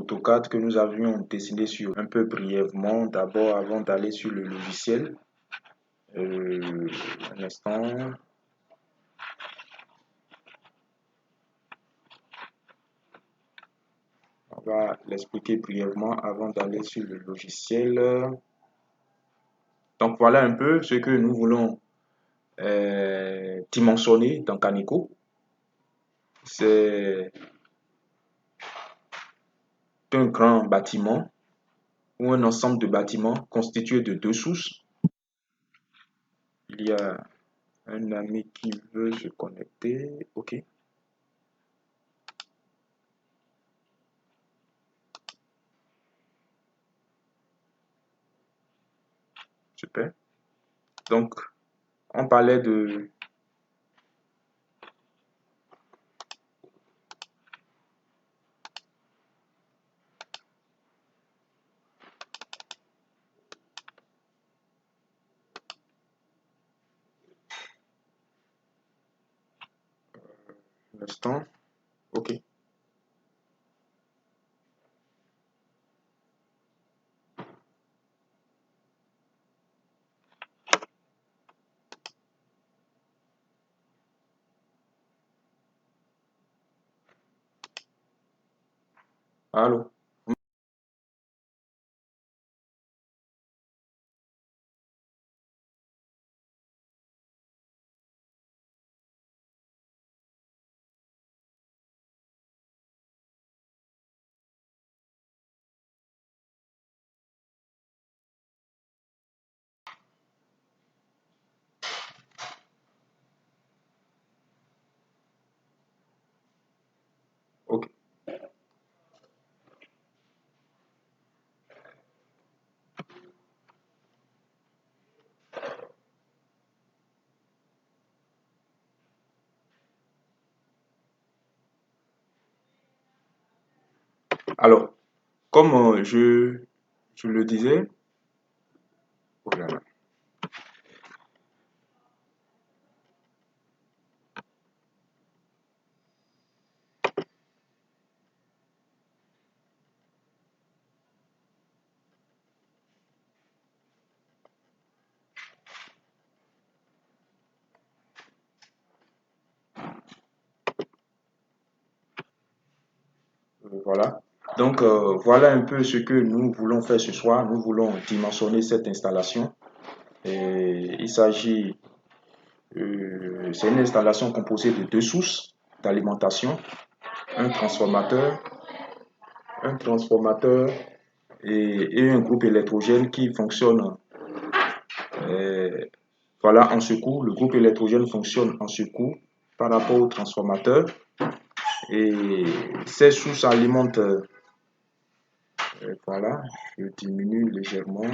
AutoCAD que nous avions dessiné sur un peu brièvement, d'abord avant d'aller sur le logiciel. Un instant. On va l'expliquer brièvement avant d'aller sur le logiciel. Donc voilà un peu ce que nous voulons dimensionner dans Canico. C'est un grand bâtiment ou un ensemble de bâtiments constitué de deux sources. Il y a un ami qui veut se connecter. OK. Super. Donc, on parlait de... L'instant. OK. Allô? OK. Alors, comme je le disais, oh là là. Voilà. Donc, voilà un peu ce que nous voulons faire ce soir. Nous voulons dimensionner cette installation. Et il s'agit, c'est une installation composée de deux sources d'alimentation, un transformateur, un transformateur et un groupe électrogène qui fonctionne euh, voilà, en secours. Le groupe électrogène fonctionne en secours par rapport au transformateur. Et ces sources alimentent, voilà, je diminue légèrement.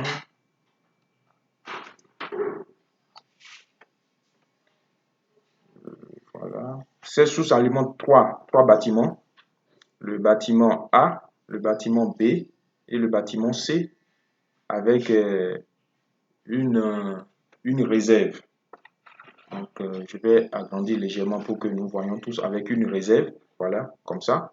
Voilà. Ces sources alimentent trois bâtiments. Le bâtiment A, le bâtiment B et le bâtiment C avec une réserve. Donc, je vais agrandir légèrement pour que nous voyons tous avec une réserve. Voilà, comme ça.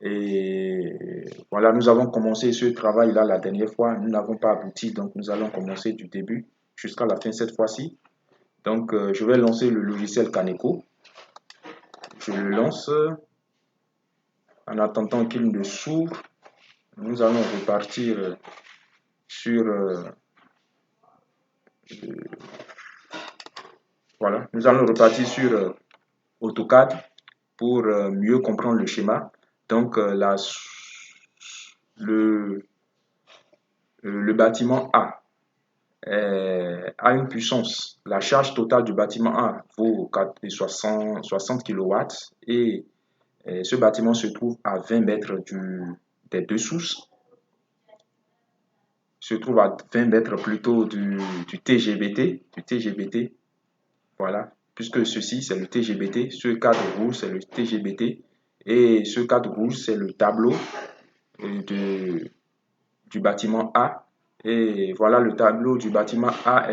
Et voilà, nous avons commencé ce travail-là la dernière fois. Nous n'avons pas abouti, donc nous allons commencer du début jusqu'à la fin cette fois-ci. Donc, je vais lancer le logiciel Caneco. Je le lance en attendant qu'il ne s'ouvre. Nous allons repartir sur voilà, nous allons repartir sur AutoCAD pour mieux comprendre le schéma. Donc le bâtiment A a une puissance. La charge totale du bâtiment A vaut 60 kW et ce bâtiment se trouve à 20 mètres des deux sources. Se trouve à 20 mètres plutôt du TGBT, voilà, puisque ceci c'est le TGBT, ce cadre rouge c'est le TGBT et ce cadre rouge c'est le tableau du bâtiment A. Et voilà, le tableau du bâtiment A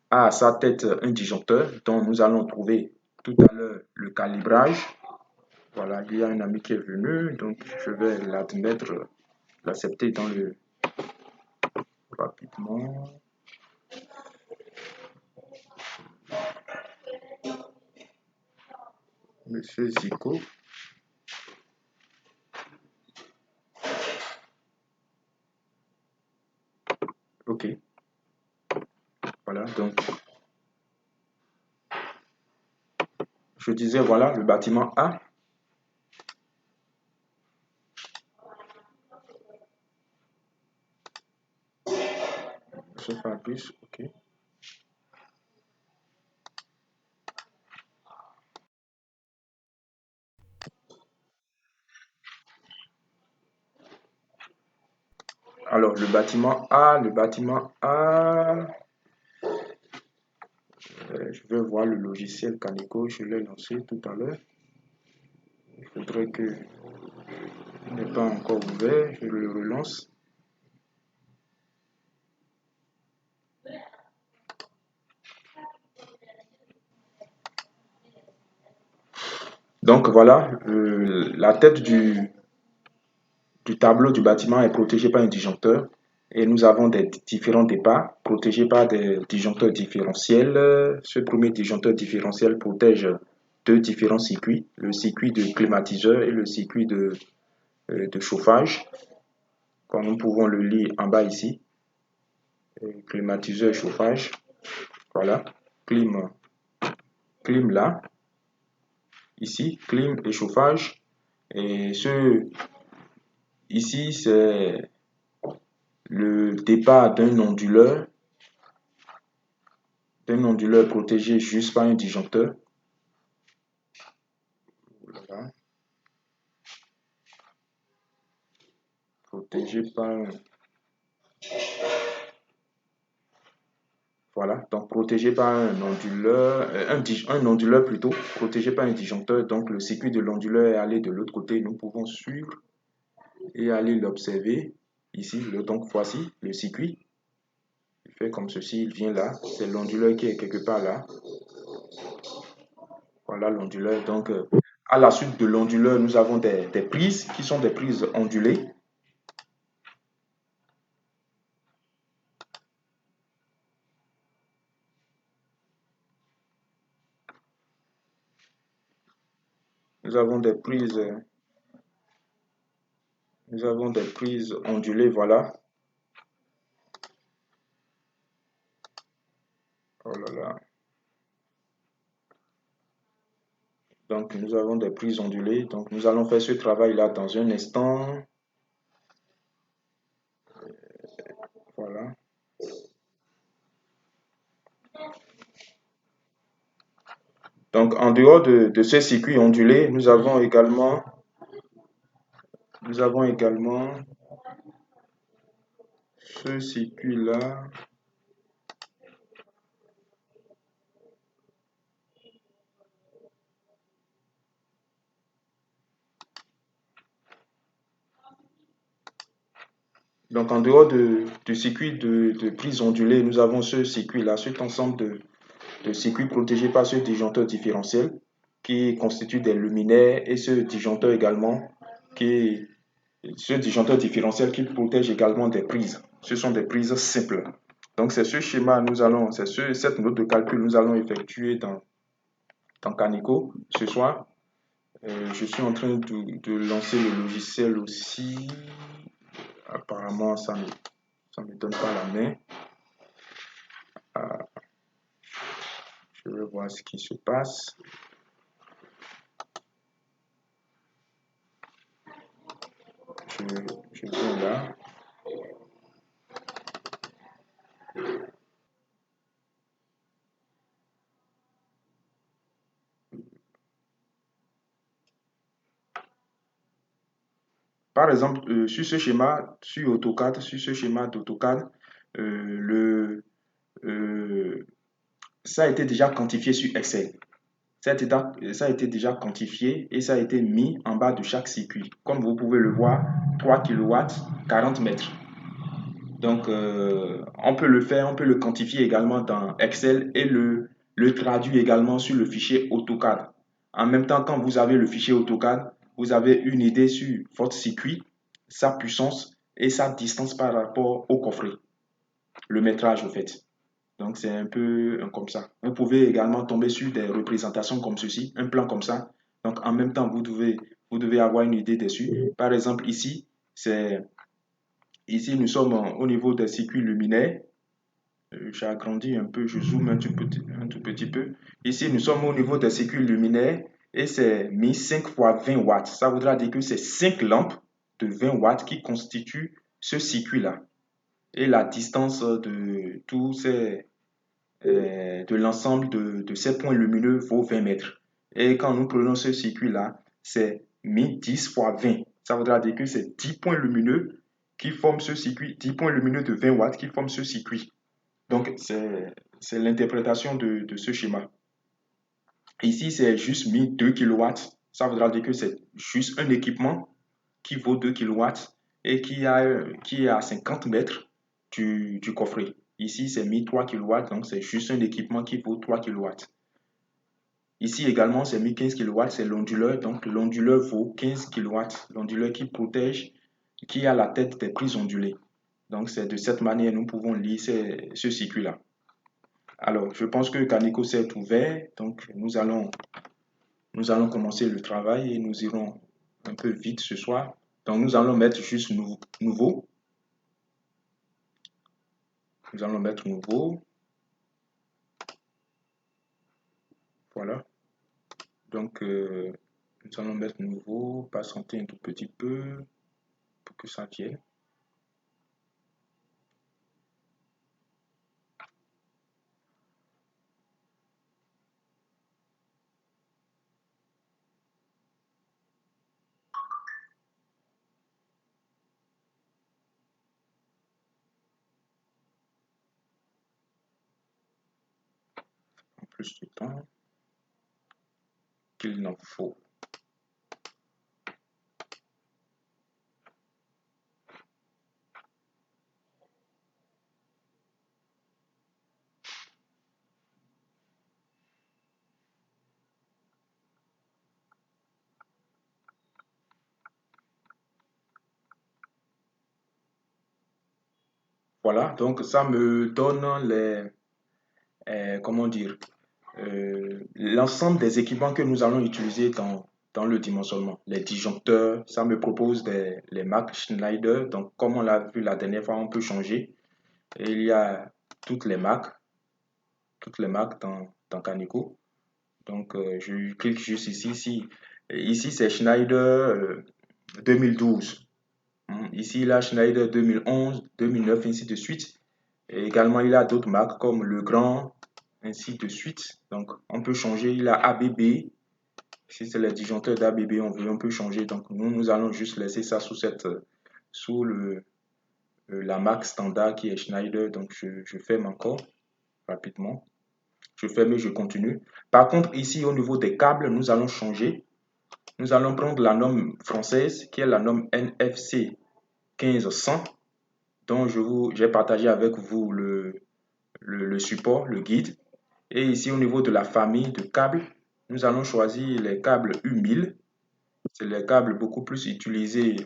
a à sa tête un disjoncteur dont nous allons trouver tout à l'heure le calibrage. Voilà, il y a un ami qui est venu, donc je vais l'admettre, l'accepter dans le rapidement. Monsieur Zico. Ok, voilà, donc je disais, voilà, le bâtiment A. Monsieur Fabrice, ok. Alors, le bâtiment A, je vais voir le logiciel Canico, je l'ai lancé tout à l'heure. Il faudrait que il n'est pas encore ouvert, je le relance. Donc voilà, la tête du tableau du bâtiment est protégée par un disjoncteur et nous avons des différents départs protégés par des disjoncteurs différentiels. Ce premier disjoncteur différentiel protège deux différents circuits, le circuit de climatiseur et le circuit de chauffage. Comme nous pouvons le lire en bas ici, climatiseur et chauffage, voilà, clim, clim là, ici, clim et chauffage. Et ici, c'est le départ d'un onduleur protégé juste par un disjoncteur. Voilà. Protégé par un... Voilà, donc protégé par un onduleur, un onduleur plutôt, protégé par un disjoncteur. Donc le circuit de l'onduleur est allé de l'autre côté. Nous pouvons suivre et aller l'observer. Ici, donc voici le circuit. Il fait comme ceci, il vient là. C'est l'onduleur qui est quelque part là. Voilà l'onduleur. Donc, à la suite de l'onduleur, nous avons des prises qui sont des prises ondulées. Nous avons des prises, nous avons des prises ondulées, voilà. Oh là là. Donc, nous avons des prises ondulées. Donc, nous allons faire ce travail-là dans un instant. Voilà. Donc, en dehors de ce circuit ondulé, nous avons également ce circuit-là. Donc, en dehors du circuit de prise ondulée, nous avons ce circuit-là, cet ensemble de circuits protégés par ce disjoncteur différentiel qui constitue des luminaires et ce disjoncteur également qui ce disjoncteur différentiel qui protège également des prises. Ce sont des prises simples. Donc c'est ce schéma, cette note de calcul nous allons effectuer dans Canico ce soir. Je suis en train de lancer le logiciel aussi. Apparemment, ça ne me donne pas la main. Je vais voir ce qui se passe. Je viens là. Par exemple, sur ce schéma, sur ce schéma d'AutoCAD, le, euh, ça a été déjà quantifié sur Excel. Ça a été déjà quantifié et ça a été mis en bas de chaque circuit. Comme vous pouvez le voir, 3 kW, 40 mètres. Donc, on peut le faire, on peut le quantifier également dans Excel et le traduire également sur le fichier AutoCAD. En même temps, quand vous avez le fichier AutoCAD, vous avez une idée sur votre circuit, sa puissance et sa distance par rapport au coffret, le métrage au fait. Donc c'est un peu comme ça. Vous pouvez également tomber sur des représentations comme ceci, un plan comme ça. Donc en même temps, vous devez avoir une idée dessus. Par exemple, ici nous sommes au niveau des circuits luminaires. J'ai agrandi un peu, je zoome un tout petit peu. Ici, nous sommes au niveau des circuits luminaires et c'est mis 5 fois 20 watts. Ça voudra dire que c'est 5 lampes de 20 watts qui constituent ce circuit-là. Et la distance de tous ces, de l'ensemble de ces points lumineux vaut 20 mètres. Et quand nous prenons ce circuit-là, c'est 1010 fois 20. Ça voudra dire que c'est 10 points lumineux qui forment ce circuit, 10 points lumineux de 20 watts qui forment ce circuit. Donc, c'est l'interprétation de ce schéma. Ici, c'est juste mis 2 kilowatts. Ça voudra dire que c'est juste un équipement qui vaut 2 kilowatts et qui est à 50 mètres du coffret. Ici, c'est mis 3 kilowatts, donc c'est juste un équipement qui vaut 3 kilowatts. Ici également, c'est mis 15 kilowatts, c'est l'onduleur. Donc, l'onduleur vaut 15 kilowatts. L'onduleur qui protège, qui a la tête des prises ondulées. Donc, c'est de cette manière que nous pouvons lire ce circuit-là. Alors, je pense que Canico s'est ouvert, donc nous allons commencer le travail et nous irons un peu vite ce soir. Donc, nous allons mettre juste nouveau. Nous allons mettre nouveau. Voilà. Donc, nous allons mettre nouveau, patienter un tout petit peu pour que ça vienne. En plus de temps qu'il n'en faut. Voilà, donc ça me donne comment dire, l'ensemble des équipements que nous allons utiliser dans le dimensionnement. Les disjoncteurs, ça me propose les marques Schneider. Donc, comme on l'a vu la dernière fois, on peut changer. Et il y a toutes les marques, dans Canico. Donc, je clique juste ici, c'est Schneider 2012. Ici, il a Schneider 2011, 2009, ainsi de suite. Et également, il a d'autres marques comme Legrand, ainsi de suite. Donc, on peut changer. Il a ABB. Si c'est les disjoncteurs d'ABB, on peut changer. Donc, nous allons juste laisser ça sous la marque standard qui est Schneider. Donc, je ferme encore rapidement. Je ferme et je continue. Par contre, ici, au niveau des câbles, nous allons changer. Nous allons prendre la norme française qui est la norme NFC 1500 dont j'ai partagé avec vous le support, le guide. Et ici, au niveau de la famille de câbles, nous allons choisir les câbles U1000. C'est les câbles beaucoup plus utilisés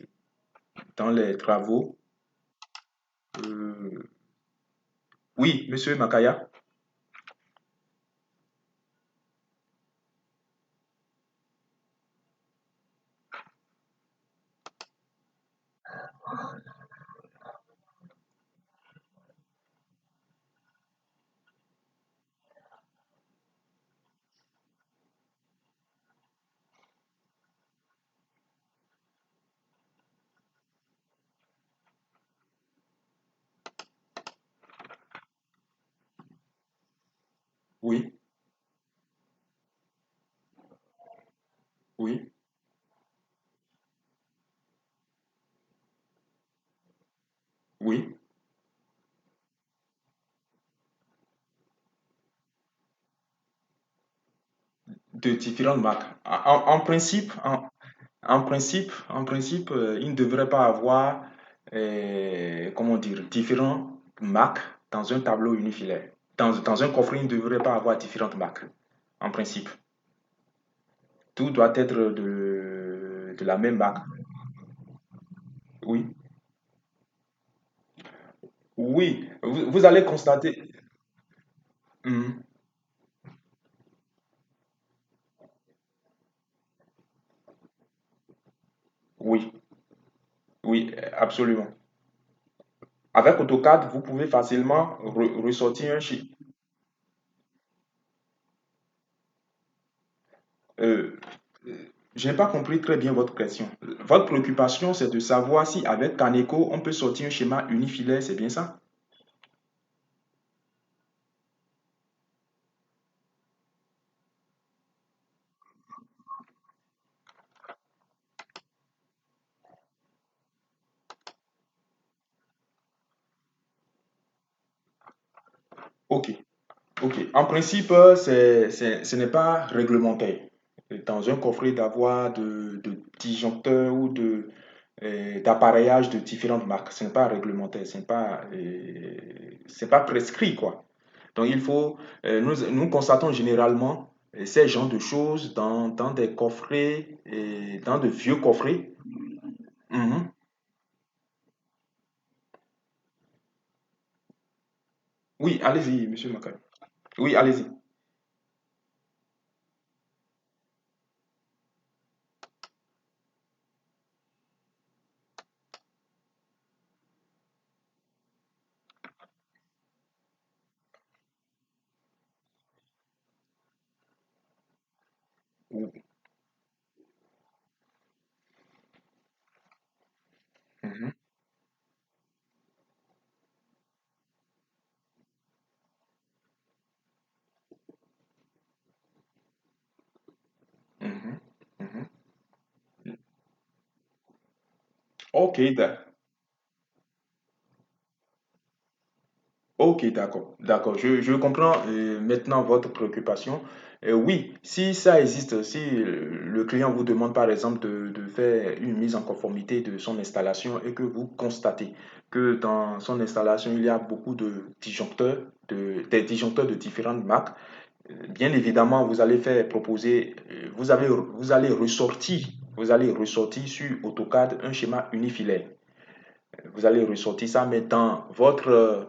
dans les travaux. Euh, oui, monsieur Makaya. Oui, oui. Oui, de différentes marques. En principe, il ne devrait pas avoir, comment dire, différentes marques dans un tableau unifilaire. Dans un coffret, il ne devrait pas avoir différentes marques, en principe. Tout doit être de la même marque. Oui, oui, vous allez constater. Mhm. Oui, oui, absolument. Avec AutoCAD, vous pouvez facilement ressortir un chiffre. Euh, je n'ai pas compris très bien votre question. Votre préoccupation, c'est de savoir si avec Kaneko, on peut sortir un schéma unifilaire, c'est bien ça? Ok, ok. En principe, ce n'est pas réglementaire dans un coffret d'avoir de disjoncteurs ou d'appareillage de différentes marques. Ce n'est pas réglementaire, c'est pas prescrit, quoi. Donc, nous constatons généralement ces genres de choses dans des coffrets, dans de vieux coffrets. Mhm. Oui, allez-y, monsieur Macal. Oui, allez-y. Mhm, mhm, mhm. Ok, ok, d'accord, d'accord. Je comprends maintenant votre préoccupation. Oui, si ça existe, si le client vous demande par exemple de faire une mise en conformité de son installation et que vous constatez que dans son installation, il y a beaucoup de disjoncteurs, des disjoncteurs de différentes marques, bien évidemment, vous allez faire proposer, vous allez ressortir sur AutoCAD un schéma unifilaire. Vous allez ressortir ça, mais dans votre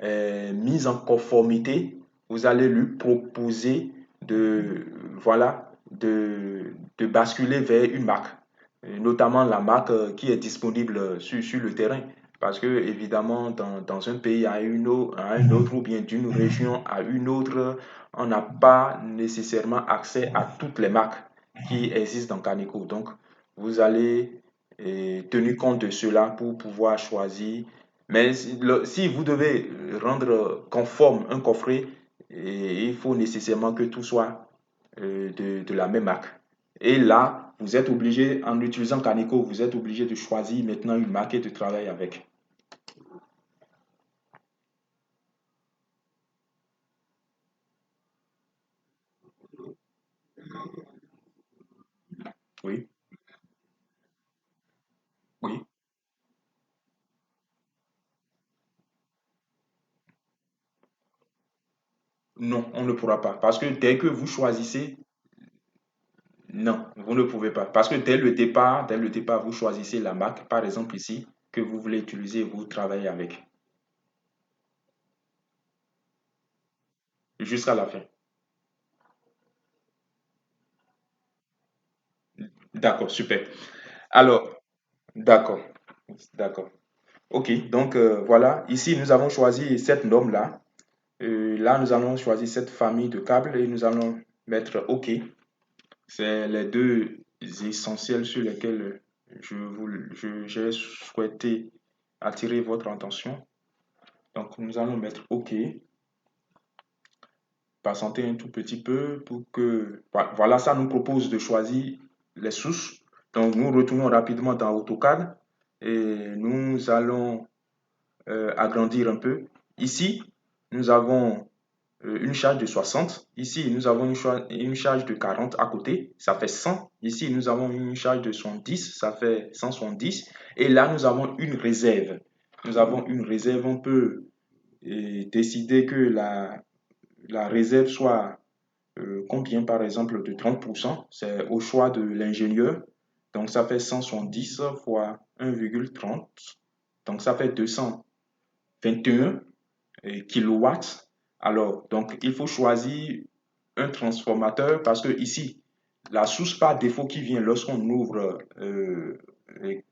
mise en conformité, vous allez lui proposer de, voilà, de basculer vers une marque, notamment la marque qui est disponible sur le terrain. Parce que, évidemment, dans un pays à un autre ou bien d'une région à une autre, on n'a pas nécessairement accès à toutes les marques qui existent dans Canico. Donc, vous allez tenir compte de cela pour pouvoir choisir. Mais si vous devez rendre conforme un coffret, il faut nécessairement que tout soit de la même marque. Et là, vous êtes obligé, en utilisant Canico, vous êtes obligé de choisir maintenant une marque et de travailler avec. Oui, oui. Non, on ne pourra pas. Parce que dès que vous choisissez, non, vous ne pouvez pas. Parce que dès le départ, vous choisissez la marque, par exemple ici, que vous voulez utiliser, vous travaillez avec, jusqu'à la fin. D'accord, super. Alors, d'accord, d'accord. Ok, donc voilà, ici nous avons choisi cette norme-là. Là, nous allons choisir cette famille de câbles et nous allons mettre OK. C'est les deux essentiels sur lesquels j'ai souhaité attirer votre attention. Donc, nous allons mettre OK, patienter un tout petit peu pour que... Voilà, ça nous propose de choisir les sources. Donc, nous retournons rapidement dans AutoCAD et nous allons agrandir un peu. Ici, nous avons une charge de 60. Ici, nous avons une charge de 40 à côté, ça fait 100. Ici, nous avons une charge de 70, ça fait 170. Et là, nous avons une réserve. Nous avons une réserve, on peut décider que la réserve soit combien, par exemple, de 30%. C'est au choix de l'ingénieur. Donc ça fait 170 fois 1,30. Donc ça fait 221 kilowatts. Alors, donc il faut choisir un transformateur parce que ici, la source par défaut qui vient lorsqu'on ouvre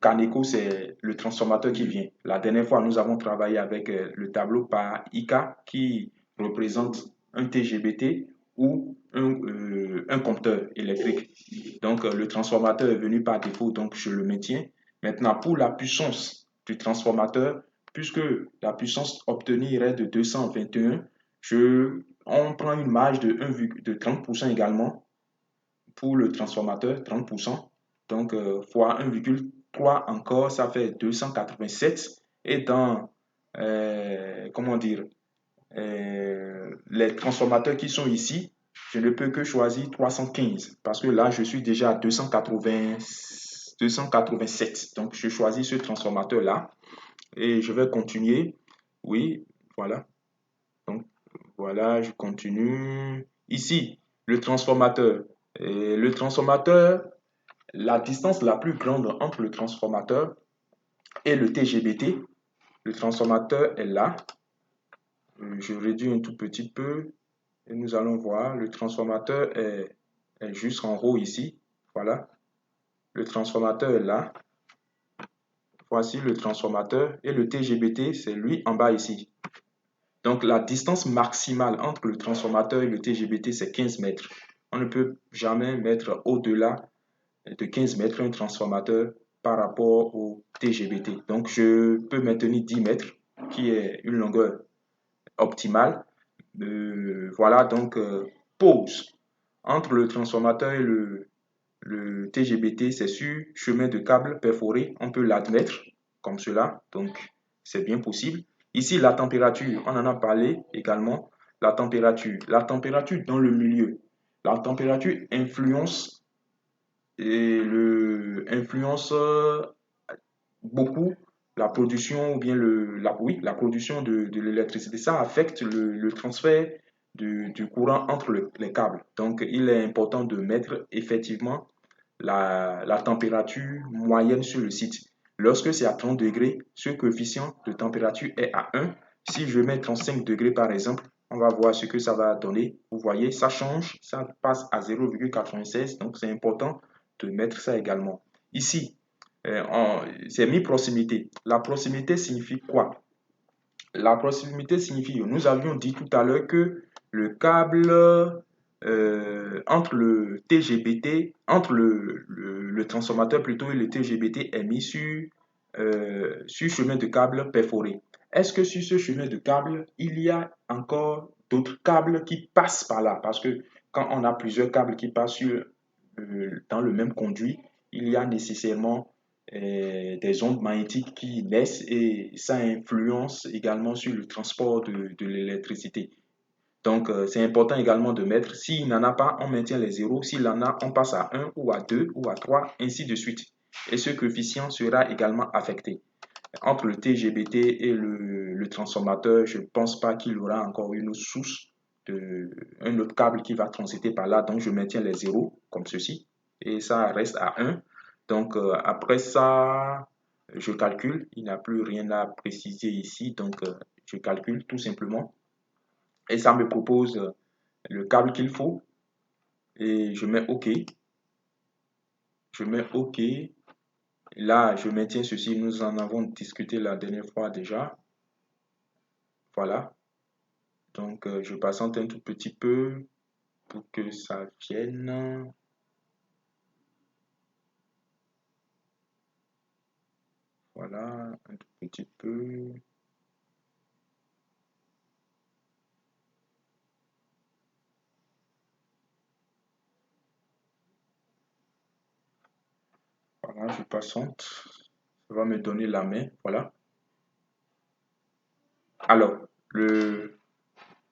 Caneco, c'est le transformateur qui vient. La dernière fois, nous avons travaillé avec le tableau par ICA qui représente un TGBT ou un compteur électrique. Donc, le transformateur est venu par défaut, donc je le maintiens. Maintenant, pour la puissance du transformateur, puisque la puissance obtenue irait de 221, on prend une marge de 30% également pour le transformateur, 30%. Donc, fois 1,3 encore, ça fait 287. Et dans, comment dire, les transformateurs qui sont ici, je ne peux que choisir 315 parce que là, je suis déjà à 287. Donc, je choisis ce transformateur-là et je vais continuer. Oui, voilà. Donc, voilà, je continue. Ici, le transformateur. Et le transformateur, la distance la plus grande entre le transformateur et le TGBT, le transformateur est là. Je réduis un tout petit peu et nous allons voir. Le transformateur est juste en haut ici. Voilà. Le transformateur est là. Voici le transformateur et le TGBT, c'est lui en bas ici. Donc, la distance maximale entre le transformateur et le TGBT, c'est 15 mètres. On ne peut jamais mettre au-delà de 15 mètres un transformateur par rapport au TGBT. Donc, je peux maintenir 10 mètres, qui est une longueur optimale. Voilà, donc, pause entre le transformateur et le TGBT, c'est sur chemin de câble perforé. On peut l'admettre comme cela, donc c'est bien possible. Ici, la température, on en a parlé également. La température dans le milieu. La température influence beaucoup la production ou bien la production de l'électricité. Ça affecte le transfert du courant entre les câbles. Donc, il est important de mettre effectivement la température moyenne sur le site. Lorsque c'est à 30 degrés, ce coefficient de température est à 1. Si je mets 35 degrés par exemple, on va voir ce que ça va donner. Vous voyez, ça change, ça passe à 0,96. Donc, c'est important de mettre ça également. Ici, c'est mi-proximité. La proximité signifie quoi? La proximité signifie, nous avions dit tout à l'heure que le câble entre le TGBT, entre le transformateur plutôt et le TGBT est mis sur chemin de câble perforé. Est-ce que sur ce chemin de câble, il y a encore d'autres câbles qui passent par là? Parce que quand on a plusieurs câbles qui passent dans le même conduit, il y a nécessairement des ondes magnétiques qui naissent et ça influence également sur le transport de l'électricité. Donc, c'est important également de mettre, s'il n'en a pas, on maintient les zéros, s'il en a, on passe à 1 ou à 2 ou à 3, ainsi de suite. Et ce coefficient sera également affecté. Entre le TGBT et le transformateur, je ne pense pas qu'il y aura encore une autre source, un autre câble qui va transiter par là, donc je maintiens les zéros comme ceci, et ça reste à 1. Donc, après ça, je calcule. Il n'y a plus rien à préciser ici. Donc, je calcule tout simplement. Et ça me propose le câble qu'il faut. Et je mets OK. Je mets OK. Là, je maintiens ceci. Nous en avons discuté la dernière fois déjà. Voilà. Donc, je patiente un tout petit peu pour que ça vienne. Voilà, un tout petit peu. Voilà, je patiente. Ça va me donner la main. Voilà. Alors,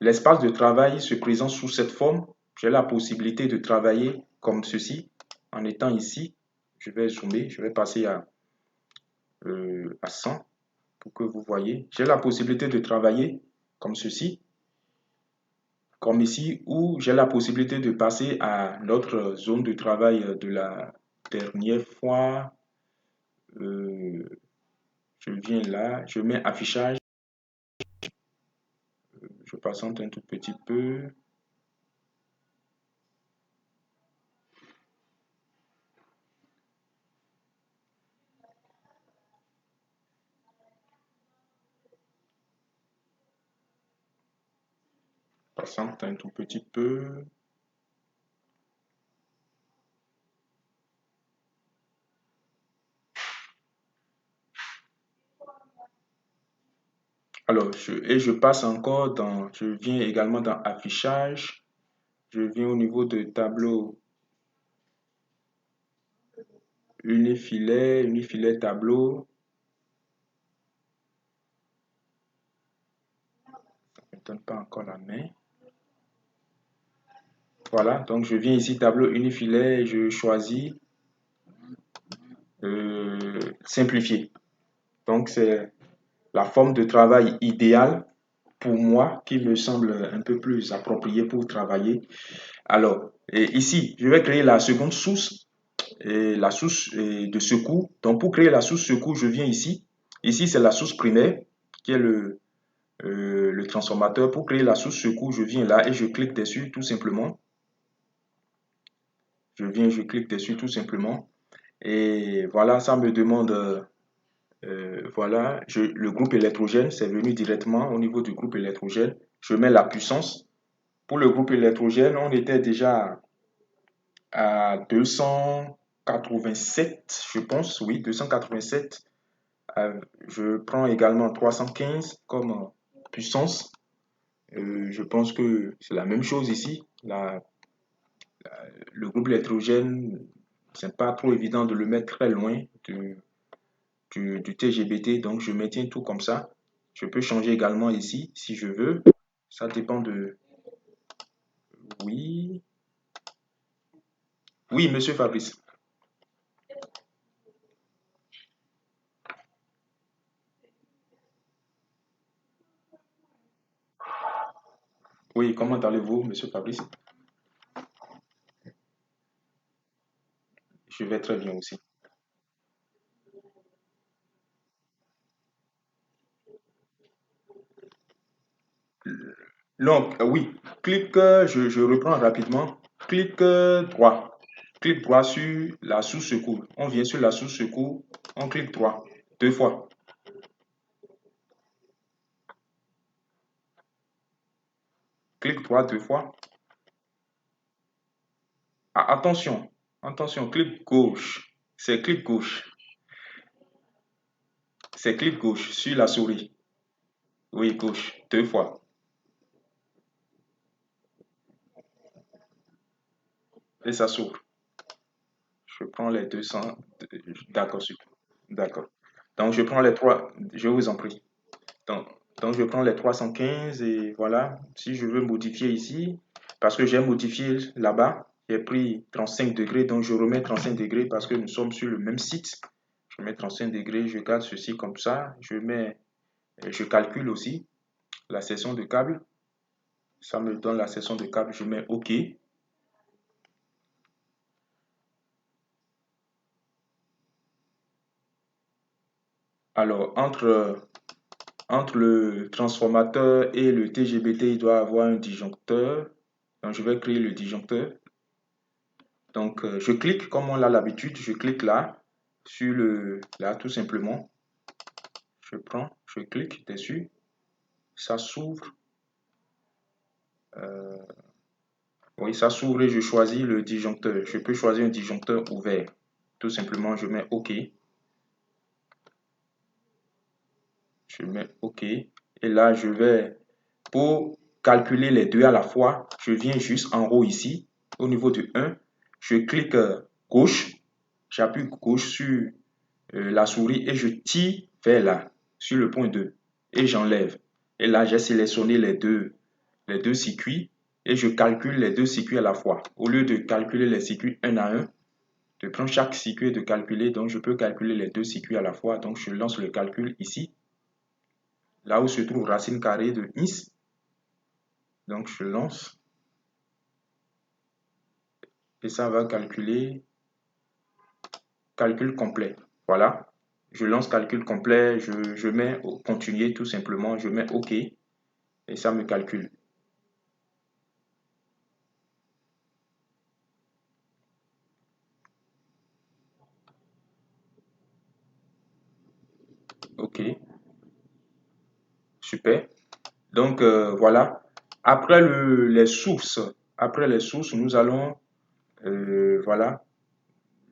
l'espace de travail se présente sous cette forme. J'ai la possibilité de travailler comme ceci. En étant ici, je vais zoomer, je vais passer à 100 pour que vous voyez. J'ai la possibilité de travailler comme ceci, comme ici, ou j'ai la possibilité de passer à notre zone de travail dernière fois. Je viens là, je mets affichage, je patiente un tout petit peu. Patiente un tout petit peu. Alors, je passe encore dans, je viens également dans affichage. Je viens au niveau de tableau unifilet tableau. Ça ne me donne pas encore la main. Voilà, donc je viens ici, tableau unifilet, je choisis simplifier. Donc c'est la forme de travail idéale pour moi qui me semble un peu plus appropriée pour travailler. Alors, et ici, je vais créer la seconde source, et la source de secours. Donc pour créer la source secours, je viens ici. Ici, c'est la source primaire qui est le transformateur. Pour créer la source secours, je viens là et je clique dessus tout simplement. Je clique dessus tout simplement. Et voilà, ça me demande, voilà, le groupe électrogène, c'est venu directement au niveau du groupe électrogène. Je mets la puissance. Pour le groupe électrogène, on était déjà à 287, je pense, oui, 287. Je prends également 315 comme puissance. Je pense que c'est la même chose ici. Le groupe électrogène, c'est pas trop évident de le mettre très loin du TGBT, donc je maintiens tout comme ça. Je peux changer également ici si je veux. Ça dépend de... Oui. Oui, monsieur Fabrice. Oui, comment allez-vous, monsieur Fabrice? Je vais très bien aussi. Donc, oui, clique, je reprends rapidement. Clique droit. Clique droit sur la sous-secours. On vient sur la sous-secours, on clique droit. Deux fois. Clique droit deux fois. Ah, attention, attention, clic gauche. C'est clic gauche. C'est clic gauche sur la souris. Oui, gauche, deux fois. Et ça s'ouvre. Je prends les 200. D'accord, super. D'accord. Donc, je prends les trois. Je vous en prie. Donc, donc, je prends les 315 et voilà. Si je veux modifier ici, parce que j'ai modifié là-bas, j'ai pris 35 degrés, donc je remets 35 degrés parce que nous sommes sur le même site. Je mets 35 degrés, je garde ceci comme ça. Je calcule aussi la section de câble. Ça me donne la section de câble, je mets OK. Alors, entre le transformateur et le TGBT, il doit y avoir un disjoncteur. Donc, je vais créer le disjoncteur. Donc, je clique comme on l'a l'habitude, je clique là, là tout simplement. Je clique dessus, ça s'ouvre. Oui, ça s'ouvre et je choisis le disjoncteur. Je peux choisir un disjoncteur ouvert. Tout simplement, je mets OK. Je mets OK. Et là, pour calculer les deux à la fois, je viens juste en haut ici, au niveau du 1. Je clique gauche, j'appuie gauche sur la souris et je tire vers là, sur le point 2. Et j'enlève. Et là, j'ai sélectionné les deux circuits et je calcule les deux circuits à la fois. Au lieu de calculer les circuits un à un, de prendre chaque circuit et de calculer, donc je peux calculer les deux circuits à la fois. Donc je lance le calcul ici, là où se trouve racine carrée de x. Donc je lance et ça va calculer calcul complet. Voilà. Je lance calcul complet, je mets continuer tout simplement, je mets OK et ça me calcule. OK, super. Donc voilà. Après les sources, nous allons, voilà,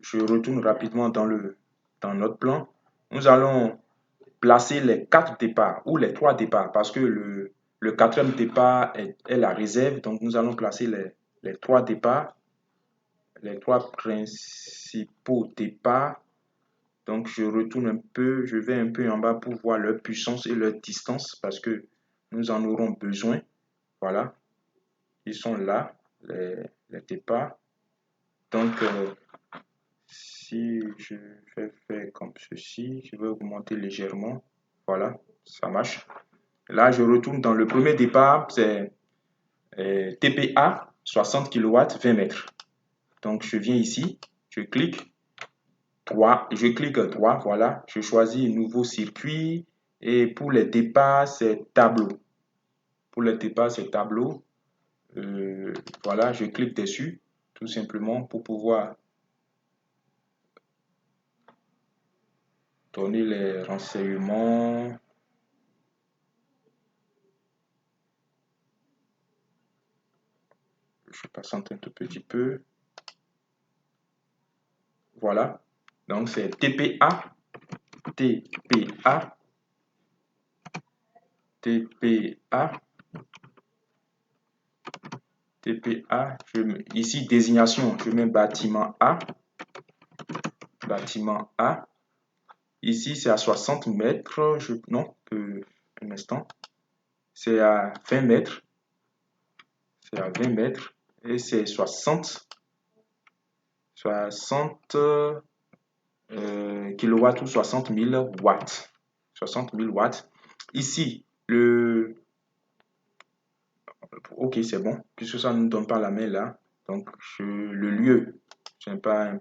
je retourne rapidement dans notre plan. Nous allons placer les 4 départs ou les 3 départs parce que le quatrième départ est la réserve. Donc nous allons placer les 3 départs, les 3 principaux départs. Donc je retourne un peu, je vais un peu en bas pour voir leur puissance et leur distance parce que nous en aurons besoin. Voilà, ils sont là, les départs. Donc si je vais faire comme ceci, je vais augmenter légèrement. Voilà, ça marche. Là, je retourne dans le premier départ, c'est TPA, 60 kW, 20 mètres. Donc, je viens ici, je clique 3, je clique 3, voilà, je choisis un nouveau circuit et pour les départs, c'est tableau. Pour les départs, c'est tableau. Voilà, je clique dessus, tout simplement pour pouvoir donner les renseignements. Je patiente un tout petit peu. Voilà. Donc, c'est TPA, TPA, TPA, TPA. Ici, désignation, je mets bâtiment A, bâtiment A. Ici, c'est à 60 mètres. Non, un instant. C'est à 20 mètres. C'est à 20 mètres. Et c'est 60 kilowatts ou 60 000 watts. 60 000 watts. Ici, ok, c'est bon, puisque ça ne nous donne pas la main là. Donc, le lieu, ce n'est pas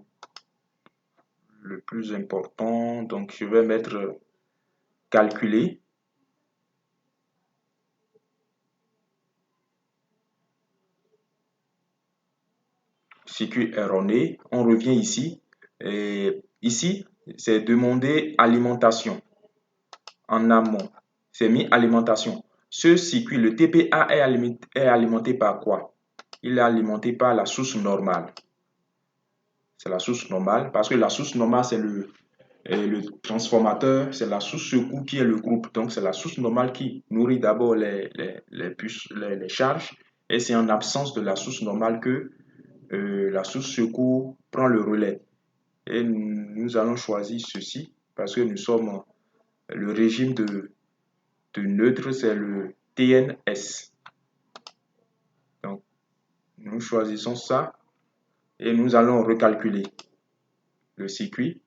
le plus important. Donc, je vais mettre calculer. Circuit erroné. On revient ici. Et ici, c'est demander alimentation en amont. C'est mis alimentation. Ce circuit, le TPA est alimenté par quoi? Il est alimenté par la source normale. C'est la source normale parce que la source normale, c'est le transformateur, c'est la source secours qui est le groupe. Donc, c'est la source normale qui nourrit d'abord les charges. Et c'est en absence de la source normale que la source secours prend le relais. Et nous allons choisir ceci parce que nous sommes le régime de neutre, c'est le TNS. Donc, nous choisissons ça et nous allons recalculer le circuit.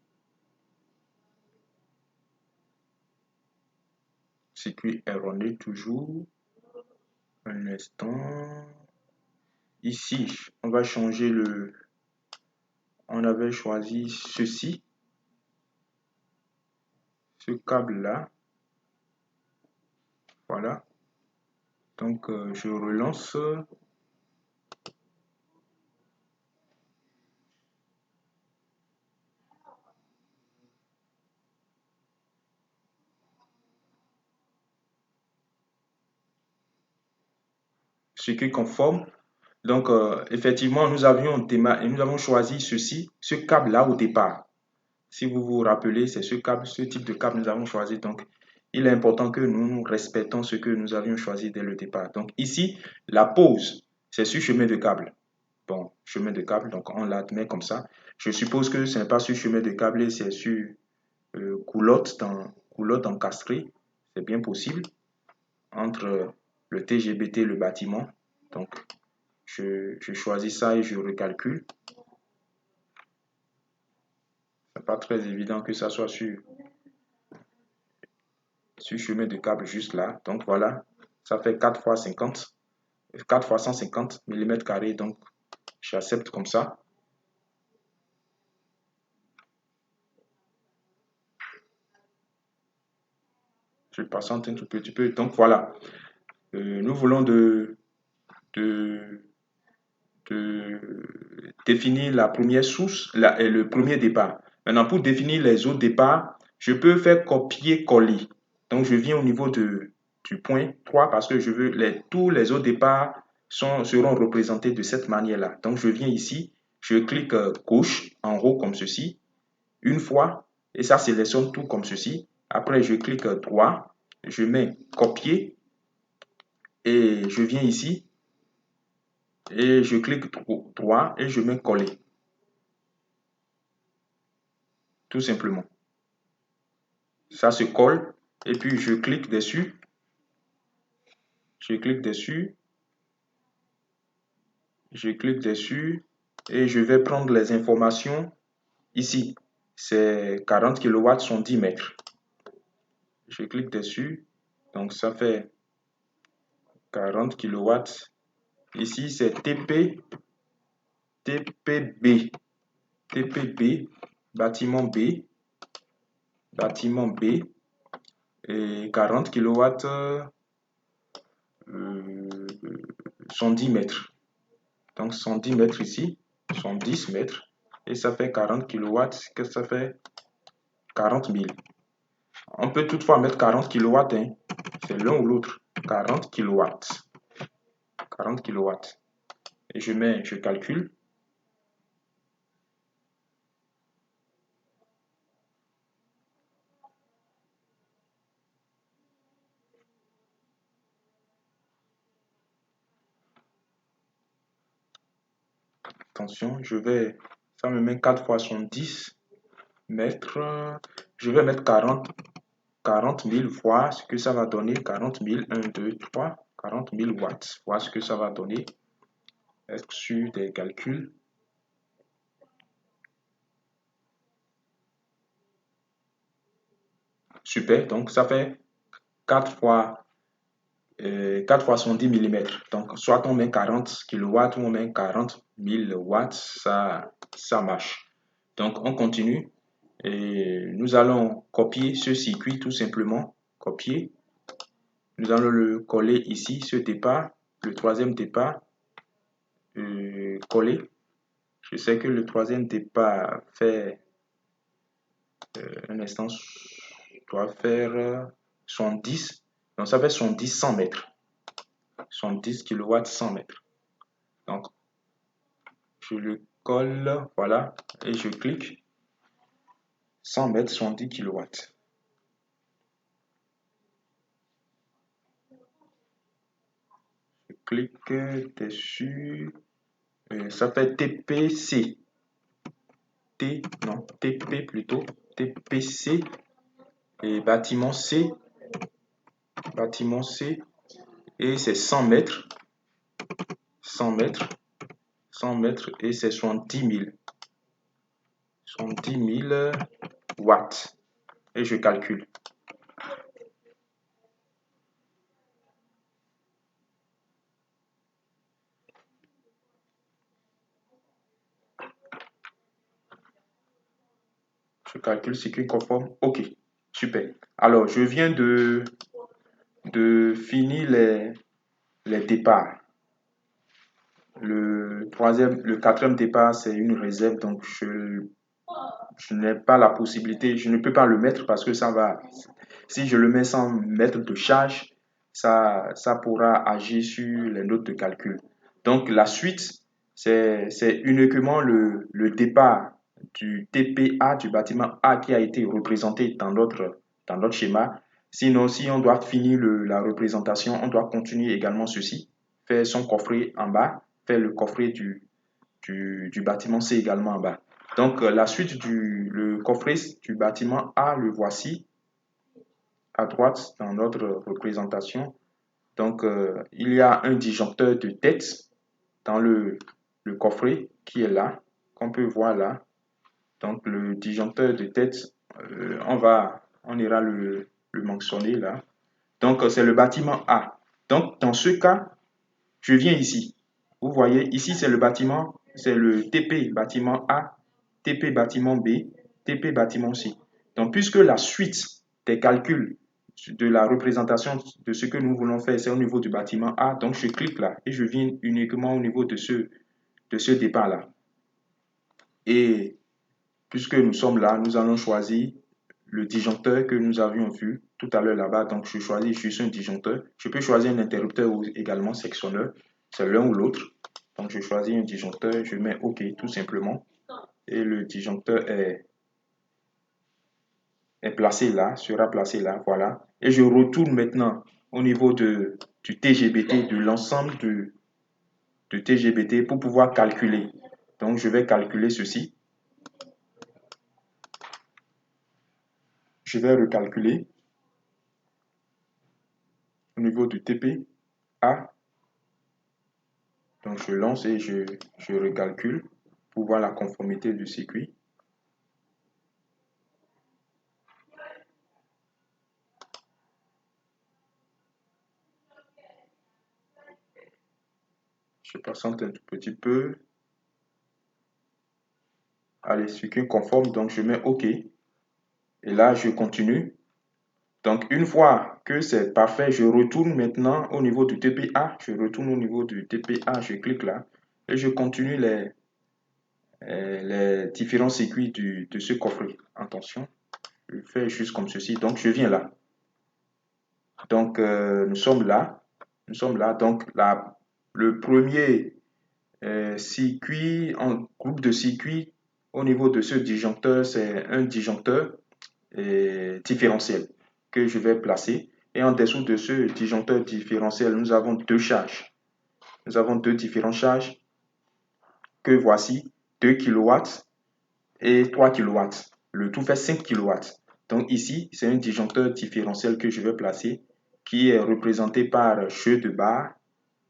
Circuit erroné toujours. Un instant. Ici, on va changer le... On avait choisi ceci. Ce câble-là. Voilà. Donc, je relance. Circuit conforme. Donc, effectivement, nous avons choisi ceci, ce câble-là au départ. Si vous vous rappelez, c'est ce type de câble que nous avons choisi. Donc, il est important que nous respectons ce que nous avions choisi dès le départ. Donc, ici, la pause, c'est sur chemin de câble. Bon, chemin de câble, donc on l'admet comme ça. Je suppose que ce n'est pas sur chemin de câble, c'est sur coulotte encastrée. C'est bien possible entre le TGBT et le bâtiment. Donc, je choisis ça et je recalcule. C'est pas très évident que ça soit sur chemin de câble juste là. Donc voilà, ça fait 4 fois 50, 4 fois 150 mm². Donc j'accepte comme ça. Je passe un tout petit peu. Donc voilà, nous voulons de, de définir la première source et le premier départ. Maintenant, pour définir les autres départs, je peux faire copier-coller. Donc, je viens au niveau du point 3 parce que je veux tous les autres départs seront représentés de cette manière-là. Donc, je viens ici, je clique gauche en haut comme ceci, une fois, et ça sélectionne tout comme ceci. Après, je clique droit, je mets copier et je viens ici et je clique droit et je mets coller. Tout simplement. Ça se colle et puis je clique dessus. Je clique dessus. Je clique dessus et je vais prendre les informations ici. C'est 40 kW sont 10 mètres. Je clique dessus. Donc ça fait 40 kW. Ici c'est TPB. TPB, bâtiment B. Bâtiment B. Et 40 kW sont 10 mètres. Donc 110 mètres ici, 110 mètres. Et ça fait 40 kW. Qu'est-ce que ça fait? 40 000. On peut toutefois mettre 40 kW. Hein. C'est l'un ou l'autre. 40 kW. 40 kW. Et je calcule. Attention, ça me met 4 fois 110 mètres. Je vais mettre 40 000 fois ce que ça va donner. 40 000, 1, 2, 3, 40 000 watts. Voilà ce que ça va donner. Sur des calculs. Super, donc ça fait 4 fois 4 fois 110 mm. Donc, soit on met 40 kW ou on met 40 000 watts, ça marche. Donc, on continue et nous allons copier ce circuit tout simplement. Copier. Nous allons le coller ici, ce départ, le troisième départ, coller. Je sais que le troisième départ fait un instant, doit faire 110. Donc, ça fait 110 100 mètres. 110 kW 100 mètres. Donc, je le colle, voilà, et je clique. 100 mètres, 110 kW. Je clique dessus. Ça fait TPC. Non, TP plutôt. TPC. Et bâtiment C. Bâtiment C. Et c'est 100 mètres. 100 mètres. 100 mètres et c'est 70 000. 70 000 watts. Et je calcule. Je calcule circuit conforme. OK. Super. Alors, je viens de finir les départs. Le quatrième départ, c'est une réserve, donc je n'ai pas la possibilité, je ne peux pas le mettre parce que ça va, si je le mets sans mettre de charge, ça pourra agir sur les notes de calcul. Donc la suite, c'est uniquement le départ du TPA, du bâtiment A qui a été représenté dans notre schéma. Sinon, si on doit finir la représentation, on doit continuer également ceci, faire son coffret en bas, faire le coffret du bâtiment C également en bas. Donc, la suite le coffret du bâtiment A, le voici à droite dans notre représentation. Donc, il y a un disjoncteur de tête dans le coffret qui est là, qu'on peut voir là. Donc, le disjoncteur de tête, on ira le mentionner là. Donc, c'est le bâtiment A. Donc, dans ce cas, je viens ici. Vous voyez, ici, c'est le bâtiment, c'est le TP bâtiment A, TP bâtiment B, TP bâtiment C. Donc, puisque la suite des calculs de la représentation de ce que nous voulons faire, c'est au niveau du bâtiment A. Donc, je clique là et je viens uniquement au niveau de ce départ-là. Et puisque nous sommes là, nous allons choisir le disjoncteur que nous avions vu tout à l'heure là-bas. Donc, je choisis juste un disjoncteur. Je peux choisir un interrupteur ou également sectionneur. C'est l'un ou l'autre. Donc, je choisis un disjoncteur, je mets OK tout simplement. Et le disjoncteur est placé là, sera placé là, voilà. Et je retourne maintenant au niveau du TGBT, de l'ensemble de TGBT pour pouvoir calculer. Donc, je vais calculer ceci. Je vais recalculer au niveau du TPA. Donc, je lance et je recalcule pour voir la conformité du circuit. Je patiente un tout petit peu. Allez, circuit conforme, donc je mets OK. Et là, je continue. Donc, une fois que c'est parfait, je retourne maintenant au niveau du TPA. Je retourne au niveau du TPA, je clique là. Et je continue les différents circuits de ce coffret. Attention, je fais juste comme ceci. Donc, je viens là. Donc, nous sommes là. Nous sommes là. Donc, le premier circuit, en groupe de circuits, au niveau de ce disjoncteur, c'est un disjoncteur différentiel que je vais placer. Et en dessous de ce disjoncteur différentiel, nous avons deux charges. Nous avons deux différentes charges que voici, 2 kW et 3 kW. Le tout fait 5 kW. Donc ici, c'est un disjoncteur différentiel que je vais placer qui est représenté par jeu de barre.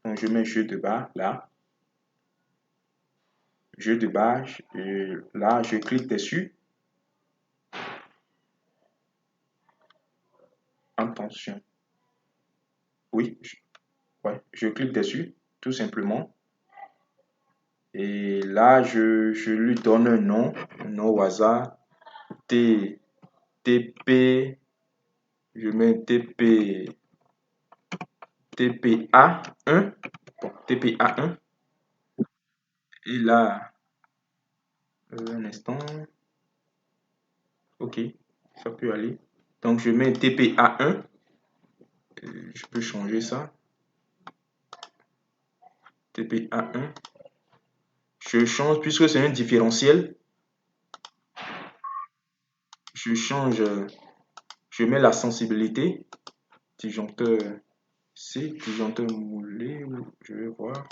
Donc je mets jeu de barre là. Jeu de barre. Là, je clique dessus. Attention. Oui, ouais, je clique dessus, tout simplement. Et là, je lui donne un nom au hasard. TP, je mets TPA1. Bon, TPA1. Et là, un instant. Ok, ça peut aller. Donc, je mets TPA1. Je peux changer ça. TPA1. Je change, puisque c'est un différentiel, je change, je mets la sensibilité. Disjoncteur C, disjoncteur moulé, je vais voir.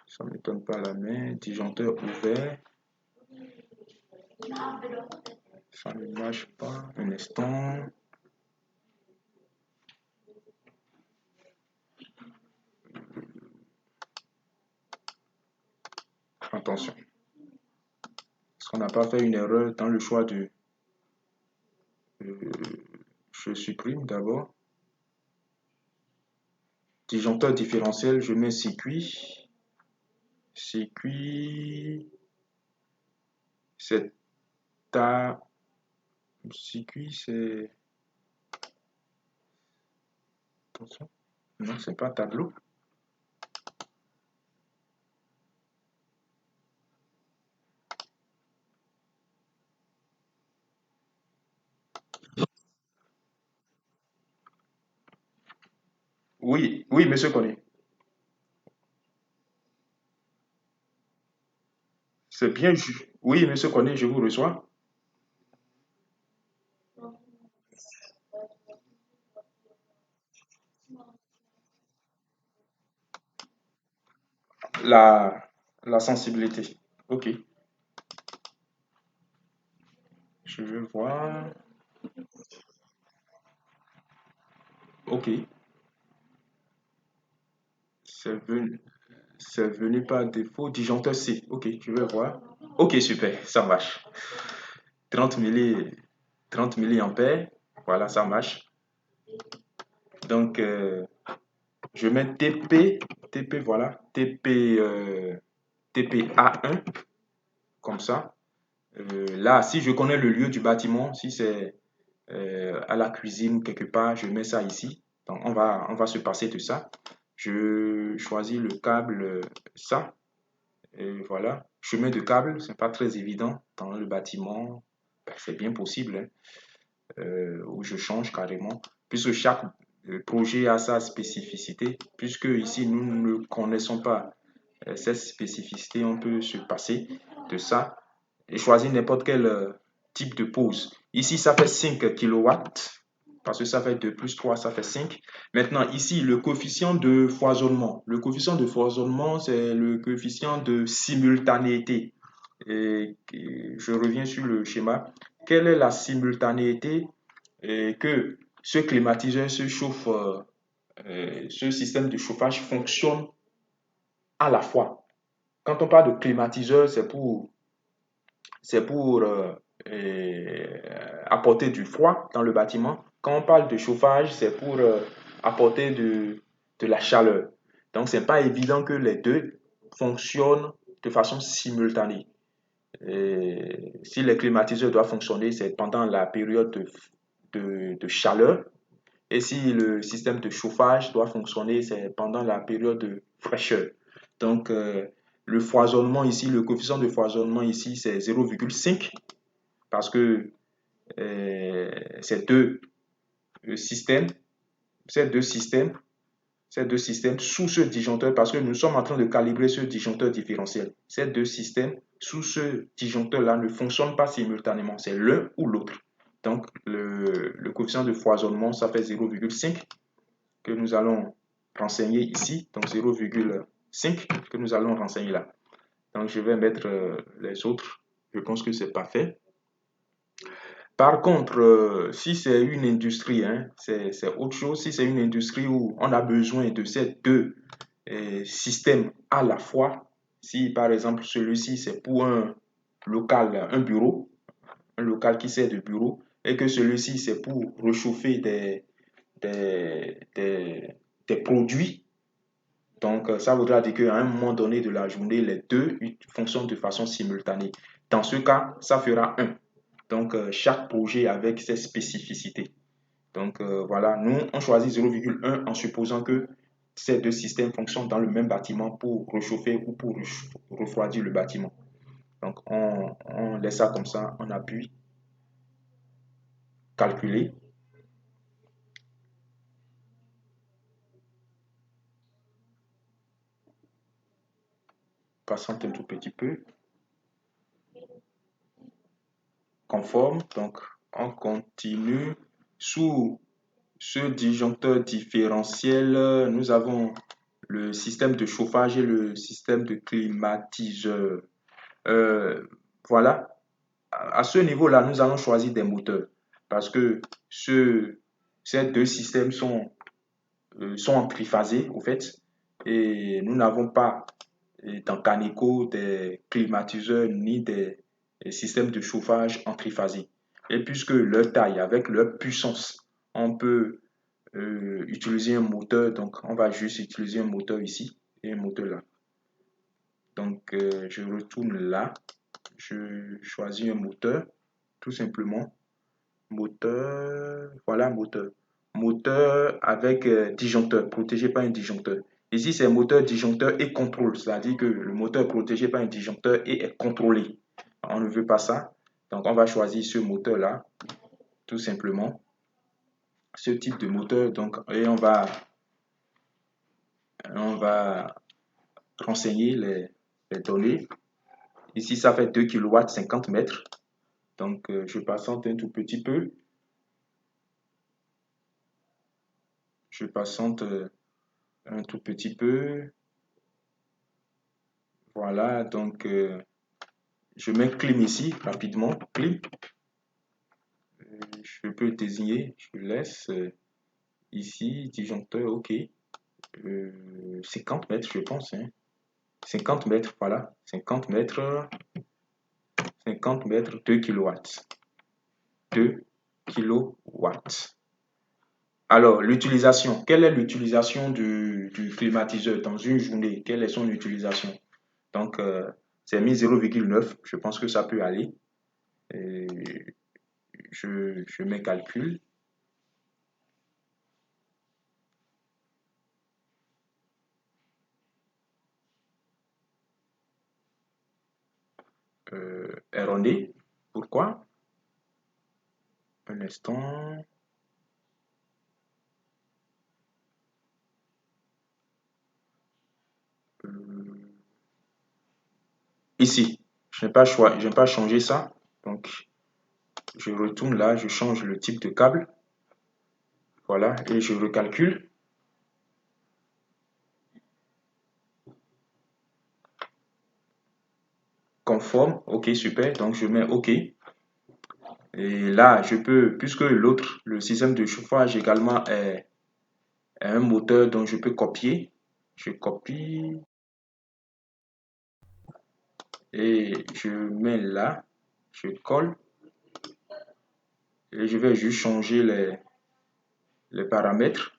Ça ne m'étonne pas la main. Disjoncteur ouvert. Ça ne marche pas. Un instant. Attention. Est-ce qu'on n'a pas fait une erreur dans le choix de... je supprime d'abord. Disjoncteur différentiel, je mets circuit. Circuit. C'est ta... Circuit, c'est... Attention. Non, c'est pas tableau. Oui, oui, monsieur Conné. C'est bien. Oui, monsieur Conné, je vous reçois. La, la sensibilité. Ok. Je vais voir. Ok. C'est venu, c'est venu par défaut. Disjoncteur C. Ok, je vais voir. Ok, super, ça marche. 30 milli, 30 milliampères. Voilà, ça marche. Donc, je mets TP, voilà. TPA1, comme ça. Là, si je connais le lieu du bâtiment, si c'est à la cuisine quelque part, je mets ça ici. Donc, on va se passer de ça. Je choisis le câble, ça. Et voilà. Chemin de câble, c'est pas très évident dans le bâtiment. Ben, c'est bien possible, hein, où je change carrément. Puisque chaque projet a sa spécificité. Puisque ici, nous ne connaissons pas cette spécificité, on peut se passer de ça et choisir n'importe quel type de pose. Ici, ça fait 5 kilowatts parce que ça fait 2 plus 3, ça fait 5. Maintenant, ici, le coefficient de foisonnement. Le coefficient de foisonnement, c'est le coefficient de simultanéité. Et je reviens sur le schéma. Quelle est la simultanéité que ce climatiseur se chauffe, ce système de chauffage fonctionne à la fois. Quand on parle de climatiseur, c'est pour apporter du froid dans le bâtiment. Quand on parle de chauffage, c'est pour apporter de la chaleur. Donc, ce n'est pas évident que les deux fonctionnent de façon simultanée. Et si les climatiseurs doivent fonctionner, c'est pendant la période de chaleur. Et si le système de chauffage doit fonctionner, c'est pendant la période de fraîcheur. Donc, le foisonnement ici, le coefficient de foisonnement ici, c'est 0,5 parce que ces deux systèmes, ces deux systèmes, ces deux systèmes sous ce disjoncteur, parce que nous sommes en train de calibrer ce disjoncteur différentiel. Ces deux systèmes sous ce disjoncteur-là ne fonctionnent pas simultanément, c'est l'un ou l'autre. Donc, le coefficient de foisonnement, ça fait 0,5 que nous allons renseigner ici, donc 0,5 que nous allons renseigner là. Donc, je vais mettre les autres. Je pense que c'est parfait. Par contre, si c'est une industrie, hein, c'est autre chose. Si c'est une industrie où on a besoin de ces deux systèmes à la fois, si par exemple celui-ci c'est pour un local, un local qui sert de bureau, et que celui-ci c'est pour réchauffer des, des, des produits, donc ça voudra dire qu'à un moment donné de la journée, les deux fonctionnent de façon simultanée. Dans ce cas, ça fera un. Donc, chaque projet avec ses spécificités. Donc, voilà, nous, on choisit 0,1 en supposant que ces deux systèmes fonctionnent dans le même bâtiment pour réchauffer ou pour refroidir le bâtiment. Donc, on laisse ça comme ça, on appuie, calculer, patiente un tout petit peu, conforme. Donc, on continue. Sous ce disjoncteur différentiel, nous avons le système de chauffage et le système de climatiseur. Euh, voilà, à ce niveau-là, nous allons choisir des moteurs parce que ces deux systèmes sont en triphasé, au fait, et nous n'avons pas dans Caneco des climatiseurs ni des systèmes de chauffage en triphasé. Et puisque leur taille, avec leur puissance, on peut utiliser un moteur, donc on va juste utiliser un moteur ici et un moteur là. Donc je retourne là, je choisis un moteur, tout simplement. Moteur, voilà moteur. Moteur avec disjoncteur, protégé par un disjoncteur. Ici, c'est moteur, disjoncteur et contrôle, c'est-à-dire que le moteur est protégé par un disjoncteur et est contrôlé. On ne veut pas ça. Donc, on va choisir ce moteur-là, tout simplement. Ce type de moteur, donc, et on va renseigner les données. Ici, ça fait 2 kW, 50 mètres. Donc, je patiente un tout petit peu. Je patiente un tout petit peu. Voilà, donc je mets clim ici rapidement. Clim. Je peux désigner, je laisse ici, disjoncteur, ok. 50 mètres, je pense. Hein. 50 mètres, voilà. 50 mètres, 50 mètres, 2 kilowatts. 2 kilowatts. Alors, l'utilisation. Quelle est l'utilisation du climatiseur dans une journée? Quelle est son utilisation? Donc, c'est mis 0,9. Je pense que ça peut aller. Et je mets calcul. Erroné. Pourquoi? Un instant. Euh, Ici, je n'ai pas changé ça. Donc, je retourne là, je change le type de câble. Voilà, et je recalcule. Conforme, ok, super. Donc, je mets ok. Et là, je peux, puisque l'autre, le système de chauffage également est un moteur dont je peux copier. Je copie et je mets là, je colle et je vais juste changer les paramètres.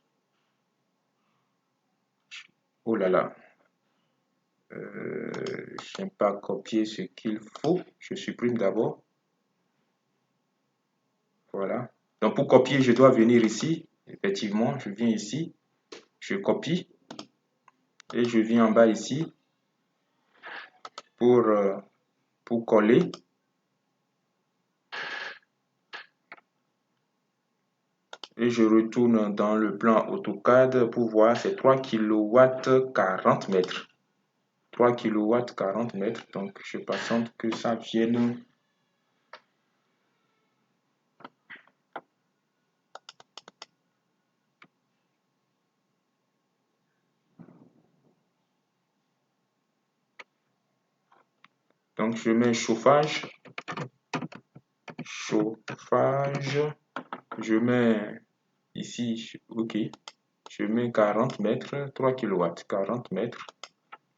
Oh là là, je n'ai pas copié ce qu'il faut. Je supprime d'abord. Voilà. Donc pour copier, je dois venir ici. Effectivement, je viens ici, je copie et je viens en bas ici pour, euh, pour coller. Et je retourne dans le plan AutoCAD pour voir ces 3 kW 40 mètres. 3 kW 40 mètres. Donc je patiente que ça vienne. Donc je mets chauffage. Chauffage. Je mets ici, ok. Je mets 40 mètres, 3 kW, 40 mètres.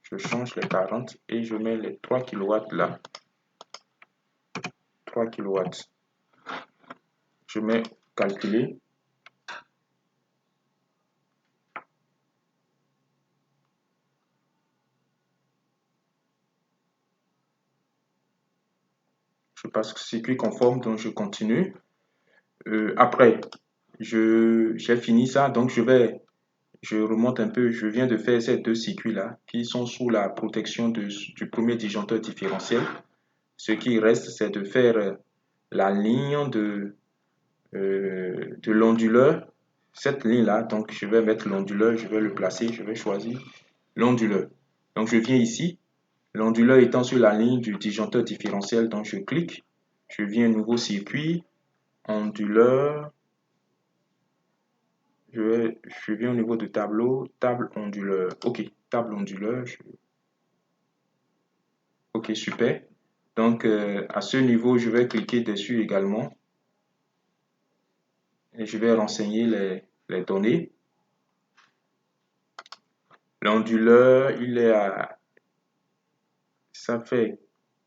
Je change les 40 et je mets les 3 kW là. 3 kW. Je mets calculer. Je passe circuit conforme, donc je continue. Après, j'ai fini ça, donc je remonte un peu. Je viens de faire ces deux circuits là qui sont sous la protection du premier disjoncteur différentiel. Ce qui reste, c'est de faire la ligne de l'onduleur. Cette ligne-là, donc je vais mettre l'onduleur, je vais le placer, je vais choisir l'onduleur. Donc je viens ici, l'onduleur étant sur la ligne du disjoncteur différentiel, donc je clique, je viens nouveau circuit, onduleur, je viens au niveau de tableau, table onduleur. Ok, table onduleur. Ok, super. Donc à ce niveau, je vais cliquer dessus également et je vais renseigner les données. L'onduleur, ça fait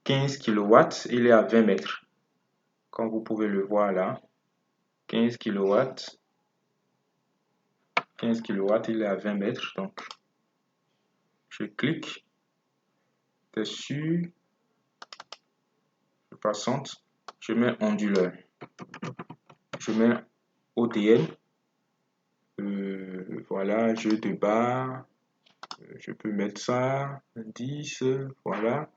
15 kW, il est à 20 mètres. Comme vous pouvez le voir là, 15 kW, 15 kW, il est à 20 mètres. Donc, je clique dessus, je patiente, je mets onduleur, je mets OTN, voilà, jeu de barre, je peux mettre ça, 10, voilà,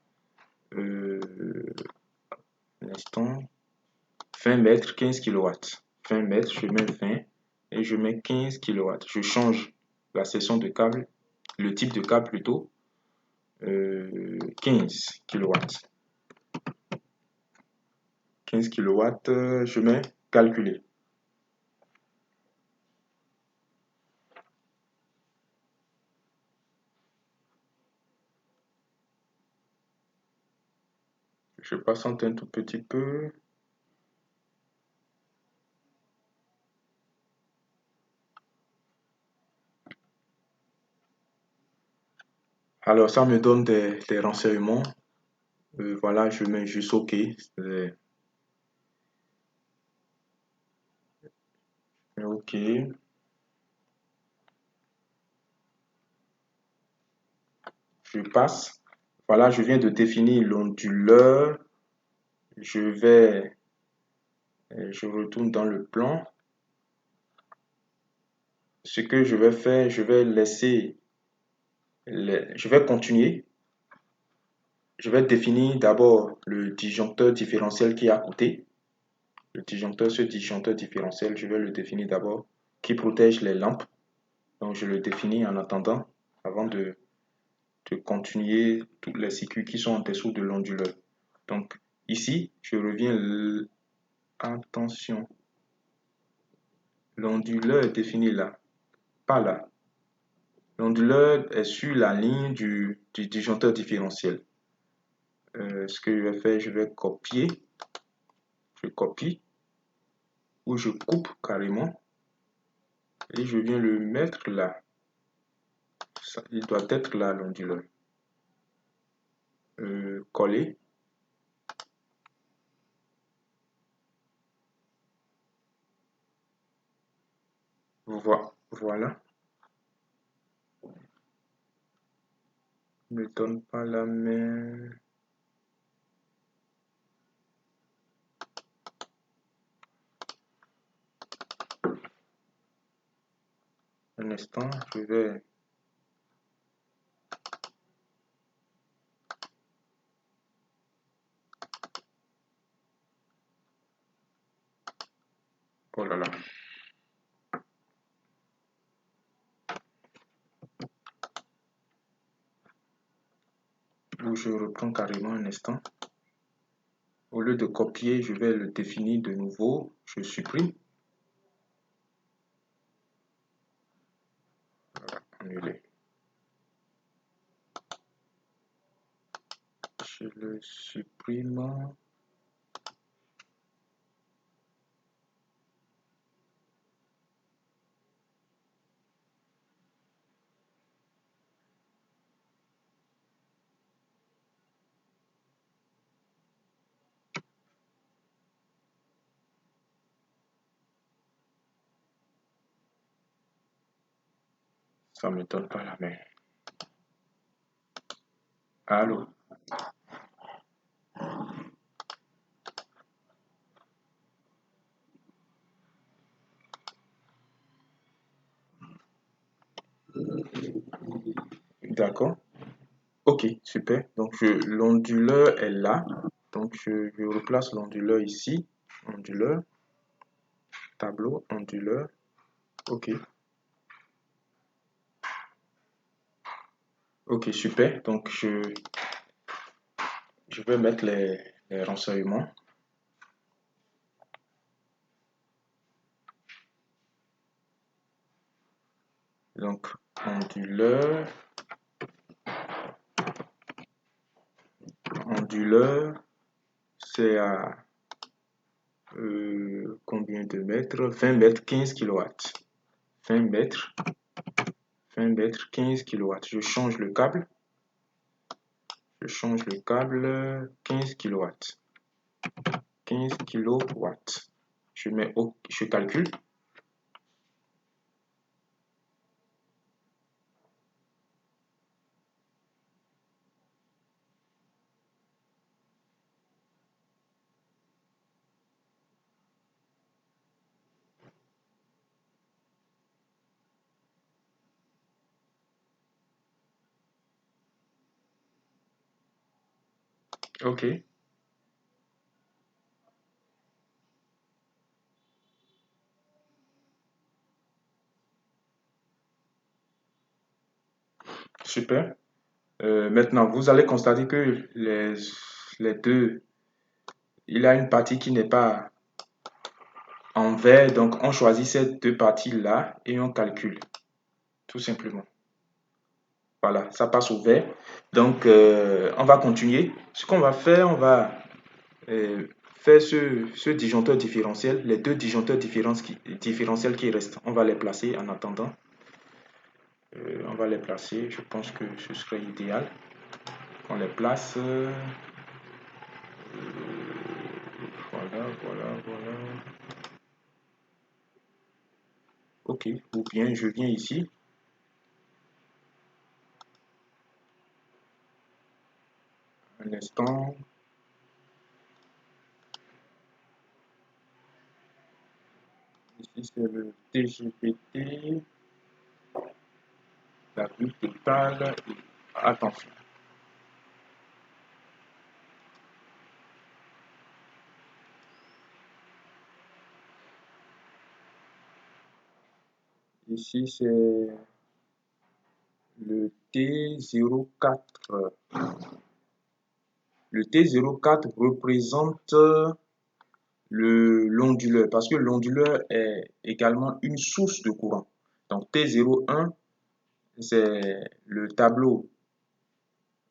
l'instant, 20 mètres, 15 kW. 20 mètres, je mets 20 et je mets 15 kW. Je change la section de câble, le type de câble plutôt, 15 kW. 15 kW, je mets calculer. Je patiente un tout petit peu. Alors, ça me donne des renseignements. Voilà, je mets juste OK. OK. Je passe. Voilà, je viens de définir l'onduleur. Je vais Et je retourne dans le plan. Ce que je vais faire, je vais laisser, je vais continuer. Je vais définir d'abord le disjoncteur différentiel qui est à côté. Ce disjoncteur différentiel, je vais le définir d'abord, qui protège les lampes. Donc, je le définis en attendant, avant de continuer tous les circuits qui sont en dessous de l'onduleur. Donc, ici, je reviens. Attention, l'onduleur est défini là, pas là. L'onduleur est sur la ligne du disjoncteur différentiel. Ce que je vais faire, je vais copier. Je copie ou je coupe carrément et je viens le mettre là. Ça, il doit être là l'onduleur. Coller. Voilà. Ne me donne pas la main. Un instant, je vais. Oh là là. Où je reprends carrément un instant. Au lieu de copier, je vais le définir de nouveau. Je supprime. Voilà, annuler. Je le supprime. Ça ne me donne pas la main. Allô? D'accord. Ok, super. Donc, l'onduleur est là. Donc, je replace l'onduleur ici. Onduleur, tableau, onduleur. Ok. Ok, super. Donc, je vais mettre les renseignements. Donc, onduleur, c'est à combien de mètres? 20 mètres, 15 kilowatts. 20 mètres, 20 mètres, 15 kilowatts. Je change le câble. 15 kilowatts. 15 kilowatts. Je calcule. Ok, super. Maintenant, vous allez constater que les deux, il y a une partie qui n'est pas en vert, donc on choisit ces deux parties-là et on calcule, tout simplement. Voilà, ça passe au vert. Donc, on va continuer. Ce qu'on va faire, on va faire ce disjoncteur différentiel, les deux disjoncteurs différentiels qui restent. On va les placer en attendant. On va les placer, je pense que ce serait idéal. On les place. Voilà. Ok, ou bien je viens ici. Un instant. c'est le TGPT, la vue totale. Attention. Ici, c'est le T04. Le T04 représente l'onduleur parce que l'onduleur est également une source de courant. Donc T01, c'est le tableau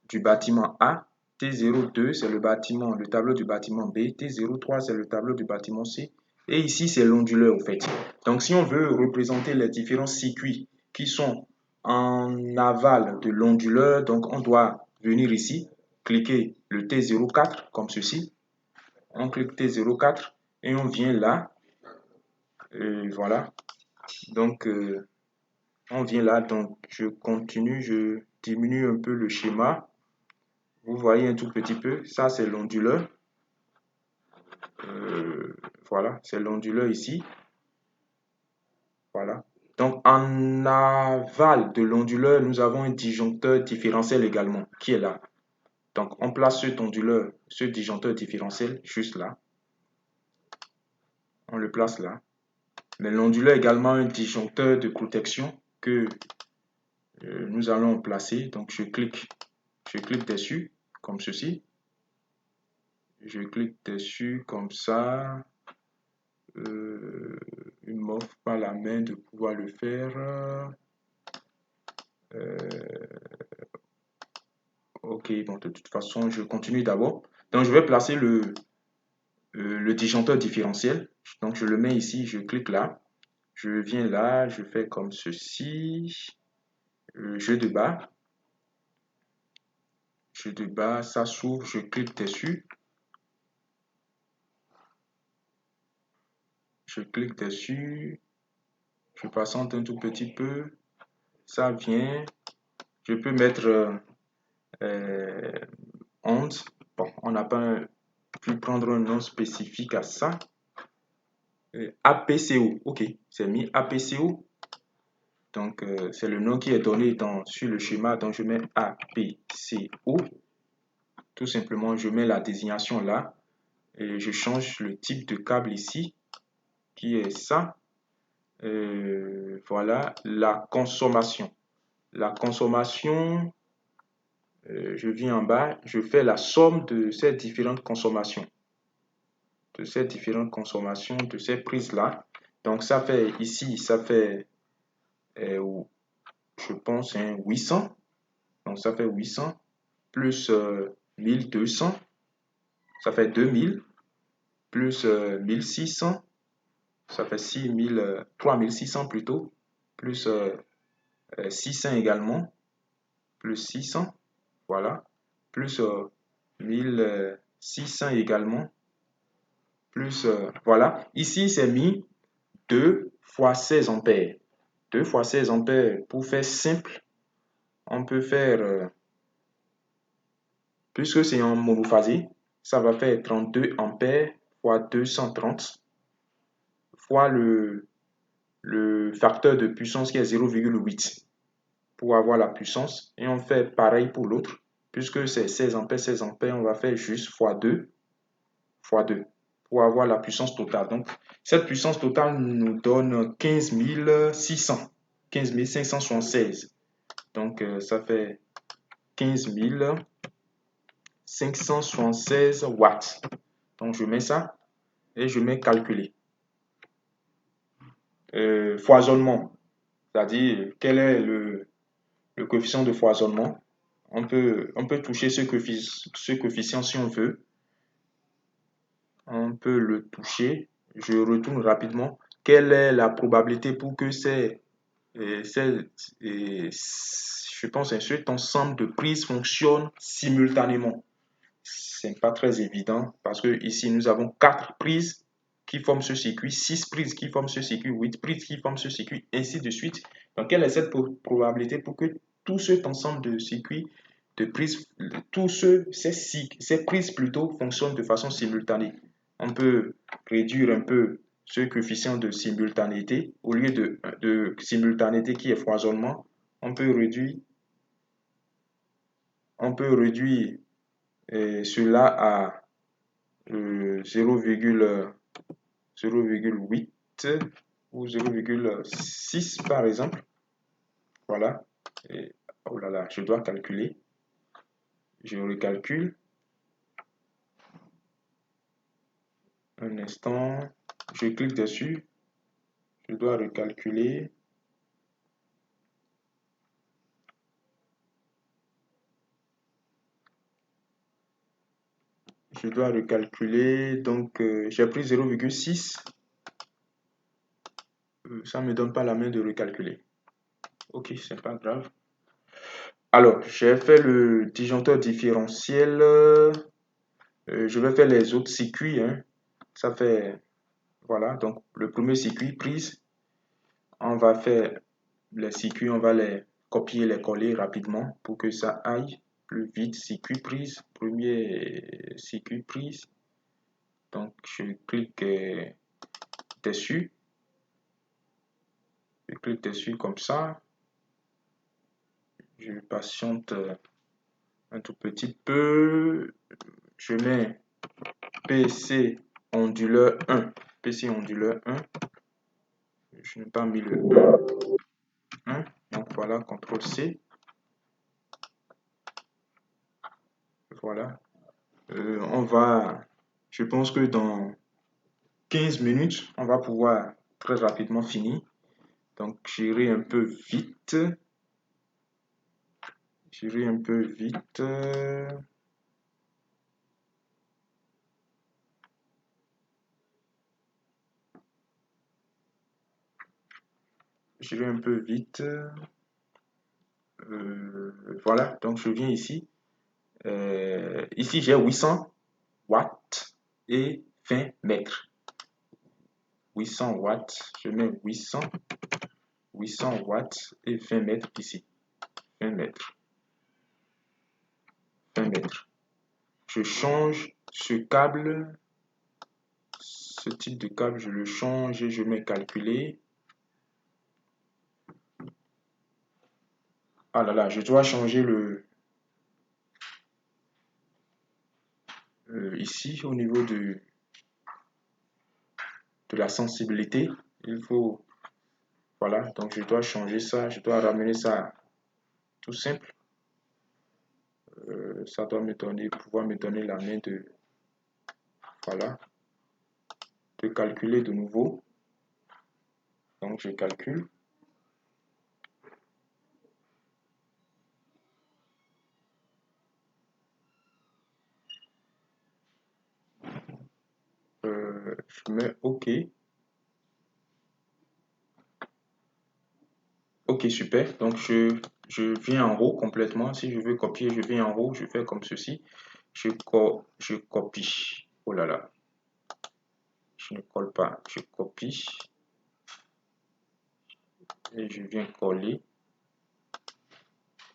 du bâtiment A. T02, c'est le tableau du bâtiment B. T03, c'est le tableau du bâtiment C. Et ici, c'est l'onduleur, en fait. Donc, si on veut représenter les différents circuits qui sont en aval de l'onduleur, donc on doit venir ici, cliquer le T04, comme ceci. On clique T04 et on vient là. Voilà. Donc, on vient là. Donc, je continue, je diminue un peu le schéma. Vous voyez un tout petit peu, ça c'est l'onduleur. Voilà, c'est l'onduleur ici. Voilà. Donc en aval de l'onduleur, nous avons un disjoncteur différentiel également qui est là. Donc on place cet onduleur, ce disjoncteur différentiel juste là. On le place là. Mais l'onduleur a également un disjoncteur de protection que nous allons placer. Donc je clique dessus comme ceci. Je clique dessus comme ça. Il ne m'offre pas la main de pouvoir le faire. Ok, bon, de toute façon, je continue d'abord. Donc, je vais placer le disjoncteur différentiel. Donc, je le mets ici, je clique là. Je viens là, je fais comme ceci. Jeu de bas. Jeu de bas, ça s'ouvre, je clique dessus. Je clique dessus. Je patiente un tout petit peu. Ça vient. Je peux mettre onde. Bon, on n'a pas pu prendre un nom spécifique à ça. APCO, ok, c'est mis APCO. Donc, c'est le nom qui est donné sur le schéma. Donc, je mets APCO. Tout simplement, je mets la désignation là. Et je change le type de câble ici, qui est ça. Voilà, la consommation. La consommation, je viens en bas, je fais la somme de ces différentes consommations. De ces différentes consommations, de ces prises-là. Donc, ça fait ici, ça fait, je pense, 800. Donc, ça fait 800 plus 1200, ça fait 2000, plus 1600, ça fait 6000, 3600 plutôt, plus 600 également, plus 600, voilà, plus 1600 également, plus, voilà. Ici, c'est mis 2 fois 16 ampères. 2 fois 16 ampères, pour faire simple, on peut faire, puisque c'est en monophasé, ça va faire 32 ampères fois 230 fois le facteur de puissance qui est 0,8 pour avoir la puissance. Et on fait pareil pour l'autre. Puisque c'est 16 ampères, on va faire juste fois 2 pour avoir la puissance totale. Donc, cette puissance totale nous donne 15 600, 15 576. Donc, ça fait 15 576 watts. Donc, je mets ça et je mets calculer. Foisonnement, c'est-à-dire quel est le coefficient de foisonnement. On peut toucher ce coefficient si on veut. On peut le toucher. Je retourne rapidement. Quelle est la probabilité pour que je pense, cet ensemble de prises fonctionne simultanément? C'est pas très évident parce que ici nous avons 4 prises qui forment ce circuit, 6 prises qui forment ce circuit, 8 prises qui forment ce circuit, ainsi de suite. Donc, quelle est cette probabilité pour que tout cet ensemble de circuits, de prises, ces prises plutôt fonctionnent de façon simultanée? On peut réduire un peu ce coefficient de simultanéité. Au lieu de simultanéité qui est foisonnement, on peut réduire cela à 0,8 ou 0,6 par exemple. Voilà. Et, oh là là, je dois calculer. Je recalcule. Un instant. Je clique dessus. Je dois recalculer. Je dois recalculer. Donc, j'ai pris 0,6. Ça ne me donne pas la main de recalculer. Ok, c'est pas grave. Alors, j'ai fait le disjoncteur différentiel. Je vais faire les autres circuits. Hein. Ça fait, voilà, donc le premier circuit, prise. On va faire les circuits, on va les copier, les coller rapidement pour que ça aille plus vite. Circuit prise, premier circuit prise. Donc, je clique dessus. Je clique dessus comme ça. Je patiente un tout petit peu. Je mets PC onduleur 1. PC onduleur 1. Je n'ai pas mis le 1. Donc voilà, CTRL C. Voilà. Je pense que dans 15 minutes, on va pouvoir très rapidement finir. Donc j'irai un peu vite. J'irai un peu vite. J'irai un peu vite. Voilà, donc je viens ici. Ici, j'ai 800 watts et 20 mètres. 800 watts, je mets 800 watts et 20 mètres ici. 20 mètres. 20 mètres. Je change ce câble. Ce type de câble, je le change et je mets calculer. Ah là là, je dois changer le... ici, au niveau de la sensibilité, il faut... Voilà, donc je dois changer ça, je dois ramener ça tout simple. Ça doit pouvoir me donner la main de... Voilà. De calculer de nouveau. Donc je calcule. Je mets OK. Ok, super. Donc, je viens en haut complètement. Si je veux copier, je viens en haut. Je fais comme ceci. Je copie. Oh là là. Je ne colle pas. Je copie. Et je viens coller.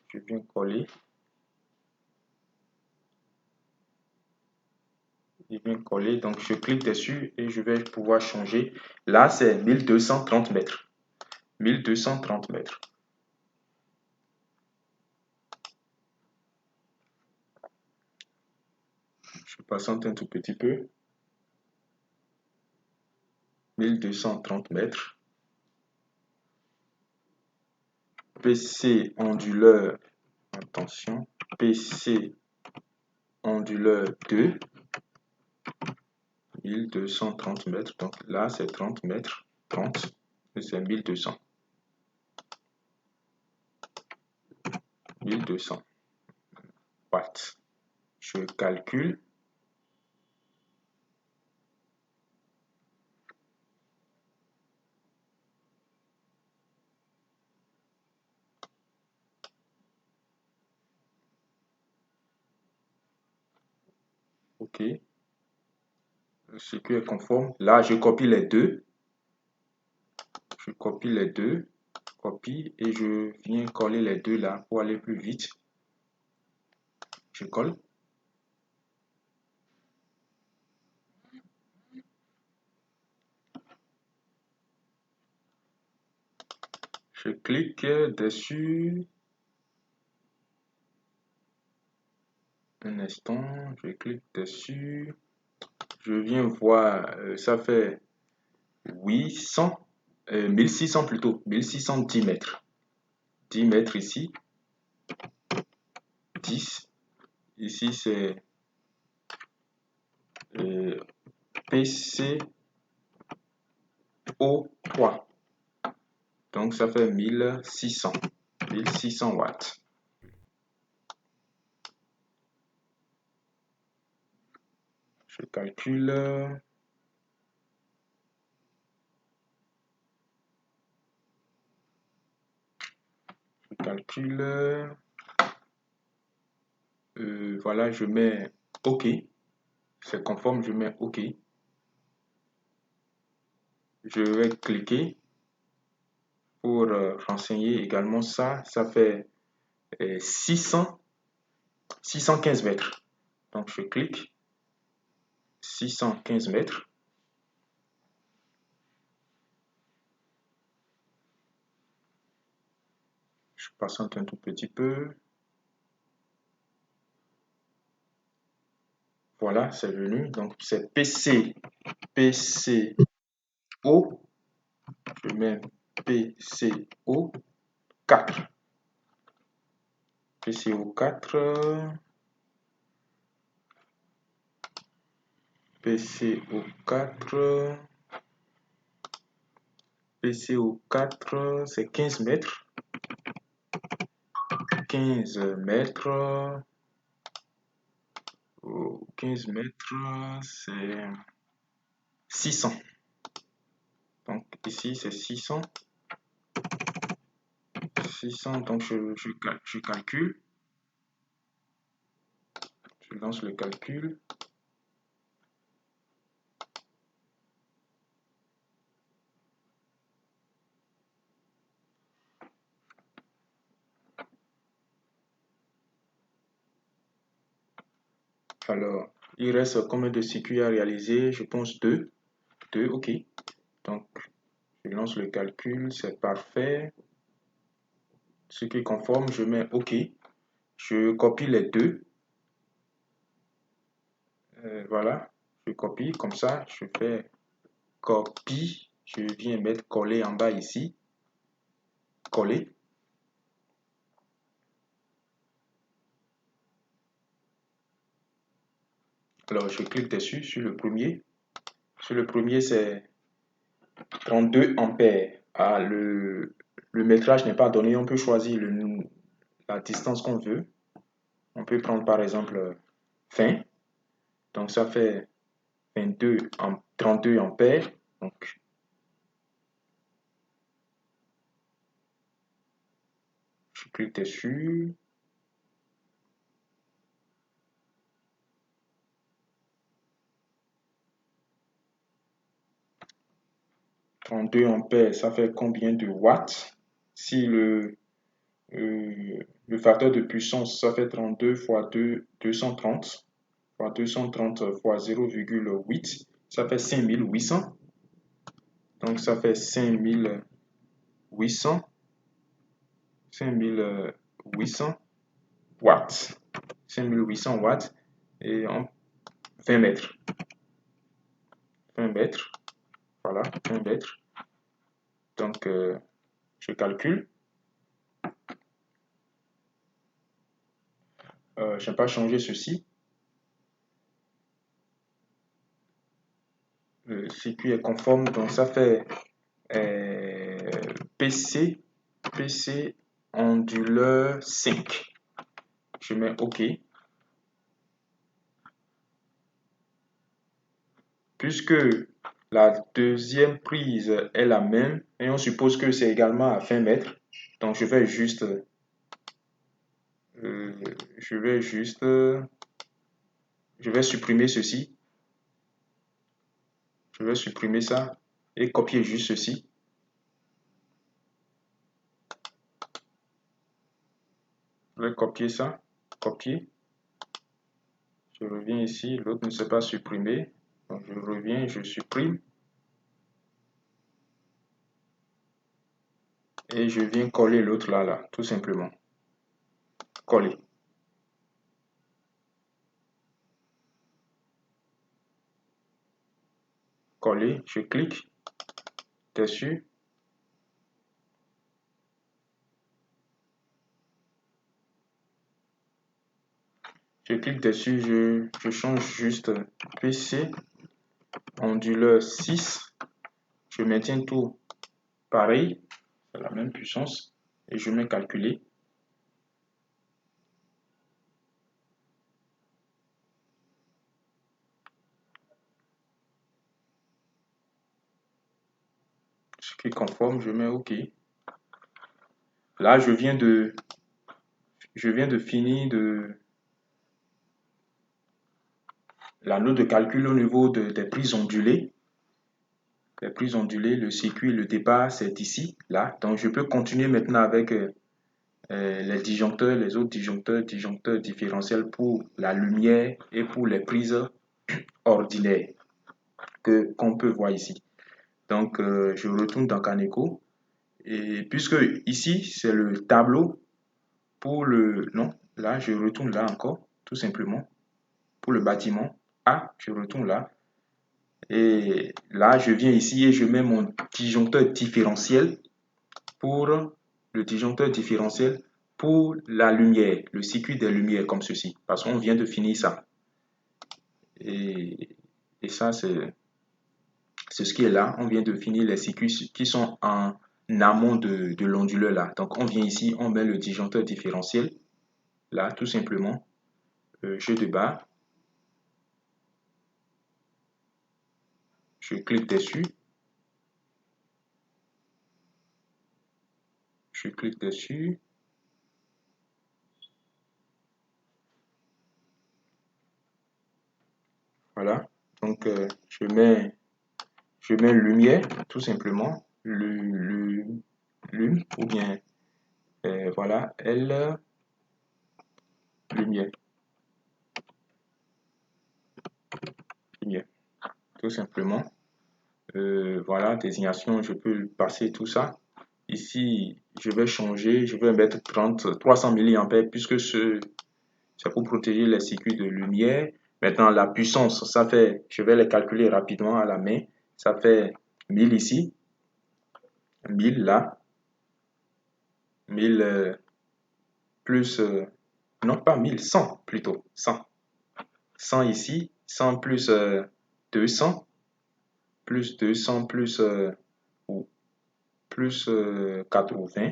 Je viens coller. Je viens coller. Donc, je clique dessus et je vais pouvoir changer. Là, c'est 1230 mètres. 1230 mètres. Je patiente un tout petit peu. 1230 mètres. PC onduleur. Attention. PC onduleur 2. 1230 mètres. Donc là, c'est 30 mètres. 30. Et c'est 1200. 1200 watts. Je calcule. OK. Ce qui est conforme. Là, je copie les deux. Je copie les deux. Copie et je viens coller les deux là pour aller plus vite. Je colle. Je clique dessus. Un instant, je clique dessus. Je viens voir, ça fait 800, 1600 plutôt, 1610 mètres. 10 mètres ici, 10. Ici, c'est PCO3. Donc, ça fait 1600 watts. Je calcule. Voilà, je mets OK. C'est conforme, je mets OK. Je vais cliquer pour renseigner également ça. Ça fait 615 mètres. Donc, je clique 615 mètres. Je patiente un tout petit peu. Voilà, c'est venu. Donc, c'est PCO. Je mets PCO 4. PCO 4. PCO 4. PCO 4, c'est 15 mètres. 15 mètres. 15 mètres, c'est 600. Donc ici, c'est 600. 600, donc je calcule. Je lance le calcul. Alors, il reste combien de circuits à réaliser? Je pense 2. 2, ok. Donc, je lance le calcul, c'est parfait. Circuit conforme, je mets OK. Je copie les deux. Voilà, je copie comme ça. Je fais copie. Je viens mettre coller en bas ici. Coller. Alors, je clique dessus sur le premier. Sur le premier, c'est 32 ampères. Ah, le métrage n'est pas donné. On peut choisir la distance qu'on veut. On peut prendre par exemple 20. Donc, ça fait 32 ampères. Donc, je clique dessus. 32 ampères, ça fait combien de watts? Si le facteur de puissance, ça fait 32 fois 2, 230 fois 230 fois 0,8, ça fait 5800. Donc ça fait 5800 watts. 5800 watts et en 20 mètres. 20 mètres. Voilà, 20 mètres. Donc, je calcule. Je n'ai pas changé ceci. Le circuit est conforme, donc ça fait PC onduleur 5. Je mets OK. Puisque la deuxième prise est la même, et on suppose que c'est également à 20 mètres, donc je vais juste je vais supprimer ceci. Je vais supprimer ça et copier juste ceci. Je vais copier ça, copier. Je reviens ici, l'autre ne s'est pas supprimé. Donc je reviens, je supprime. et je viens coller l'autre là, tout simplement. Coller. Coller, je clique dessus. Je clique dessus, je change juste PC, onduleur 6. Je maintiens tout pareil, c'est la même puissance, et je mets calculer. Ce qui est conforme, je mets OK. Là, je viens de finir l'anneau de calcul au niveau des prises ondulées. Les prises ondulées, le circuit, le départ, c'est ici, là. Donc, je peux continuer maintenant avec les disjoncteurs, les autres disjoncteurs différentiels pour la lumière et pour les prises ordinaires qu'on peut voir ici. Donc, je retourne dans Kaneko. Et puisque ici, c'est le tableau pour le... Non, là, je retourne là encore, tout simplement. Pour le bâtiment A, je retourne là. Et là, je viens ici et je mets mon disjoncteur différentiel pour le disjoncteur différentiel pour la lumière, le circuit des lumières comme ceci. Parce qu'on vient de finir ça. Et ça, c'est ce qui est là. On vient de finir les circuits qui sont en amont de l'onduleur là. Donc, on vient ici, on met le disjoncteur différentiel. Là, tout simplement. Jeu de barre. Je clique dessus. Je clique dessus. Voilà. Donc, je mets lumière, tout simplement. Lume, ou bien, voilà, L, lumière. Lumière, tout simplement. Voilà, désignation, je peux passer tout ça. Ici, je vais changer, je vais mettre 300 mA puisque c'est pour protéger les circuits de lumière. Maintenant, la puissance, ça fait, je vais les calculer rapidement à la main. Ça fait 1000 ici, 1000 là, 1000 plus, non pas 1000, 100 plutôt, 100. 100 ici, 100 plus 200, plus 200 plus, plus 80,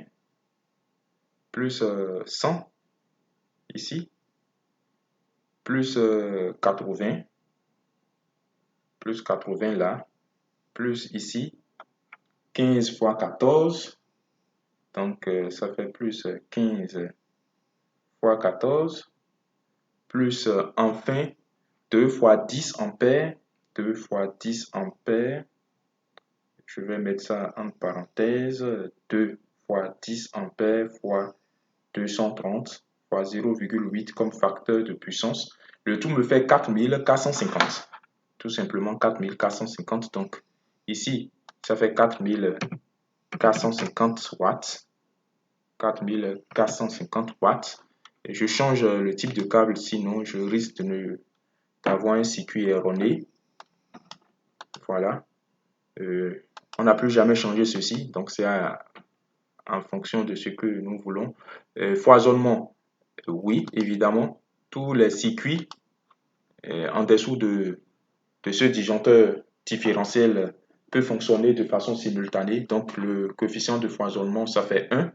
plus 100 ici, plus 80, plus 80 là, plus ici, 15 fois 14, donc ça fait plus 15 fois 14, plus enfin 2 fois 10 ampères, 2 fois 10 ampères, je vais mettre ça en parenthèse, 2 fois 10 ampères fois 230 fois 0,8 comme facteur de puissance. Le tout me fait 4450. Tout simplement 4450. Donc ici, ça fait 4450 watts. 4450 watts. Et je change le type de câble, sinon je risque d'avoir un circuit erroné. Voilà. On n'a plus jamais changé ceci. Donc c'est en fonction de ce que nous voulons. Foisonnement, oui, évidemment. Tous les circuits en dessous de ce disjoncteur différentiel peut fonctionner de façon simultanée. Donc, le coefficient de foisonnement, ça fait 1.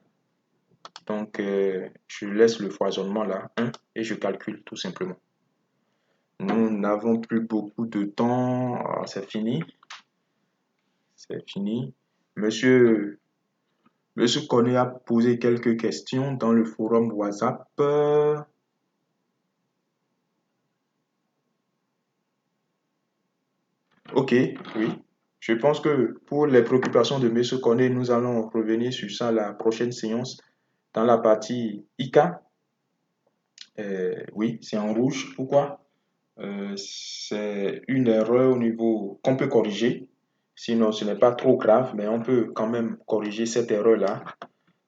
Donc, je laisse le foisonnement là, 1, et je calcule tout simplement. Nous n'avons plus beaucoup de temps. Ah, c'est fini. C'est fini. Monsieur Koné a posé quelques questions dans le forum WhatsApp. Ok, oui. Je pense que pour les préoccupations de M. Koné, nous allons revenir sur ça la prochaine séance dans la partie IK. Oui, c'est en rouge. Pourquoi? C'est une erreur au niveau qu'on peut corriger. Sinon, ce n'est pas trop grave, mais on peut quand même corriger cette erreur-là.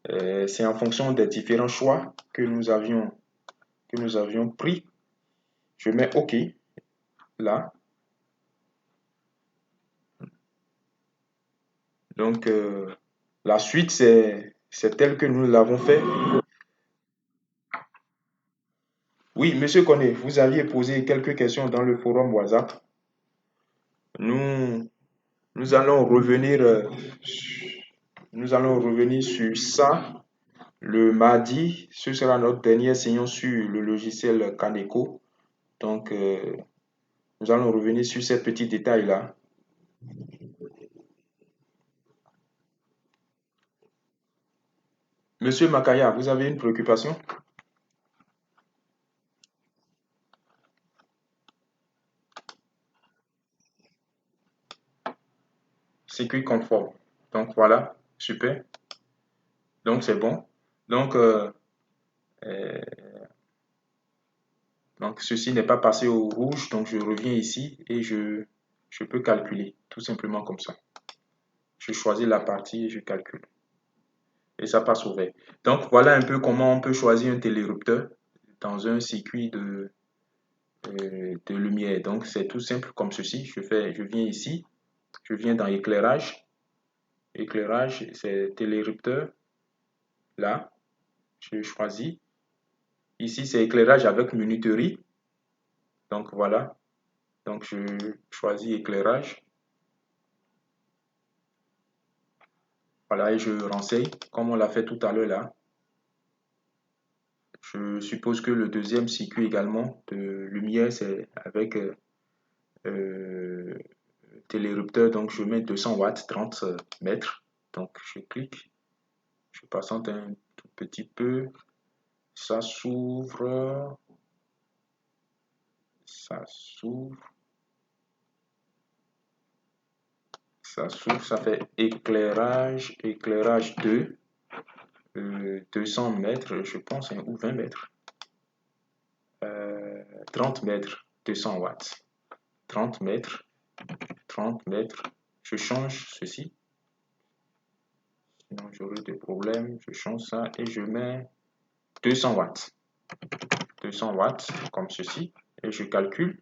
C'est en fonction des différents choix que nous avions pris. Je mets OK là. Donc, la suite, c'est tel que nous l'avons fait. Oui, monsieur Koné, vous aviez posé quelques questions dans le forum WhatsApp. Nous, nous allons revenir, nous allons revenir sur ça le mardi. Ce sera notre dernière séance sur le logiciel Kaneko. Donc, nous allons revenir sur ces petits détails-là. Monsieur Makaya, vous avez une préoccupation? Circuit conforme. Donc, voilà, super. Donc, c'est bon. Donc, euh, donc ceci n'est pas passé au rouge. Donc, je reviens ici et je peux calculer, tout simplement comme ça. Je choisis la partie et je calcule. Et ça passe au vert. Donc, voilà un peu comment on peut choisir un télérupteur dans un circuit de lumière. Donc, c'est tout simple comme ceci. Je viens ici, je viens dans éclairage. Éclairage, c'est télérupteur. Là, je choisis. Ici, c'est éclairage avec minuterie. Donc, voilà. Donc, je choisis éclairage. Voilà, et je renseigne, comme on l'a fait tout à l'heure là. Je suppose que le deuxième circuit également de lumière, c'est avec euh, télérupteur. Donc, je mets 200 watts, 30 mètres. Donc, je clique. Je patiente un tout petit peu. Ça s'ouvre. Ça s'ouvre. Ça s'ouvre. Ça fait éclairage. Éclairage 2. 200 mètres, je pense, hein, ou 20 mètres. 30 mètres, 200 watts. 30 mètres, 30 mètres. Je change ceci. Sinon, j'aurai des problèmes. Je change ça et je mets 200 watts. 200 watts, comme ceci. Et je calcule.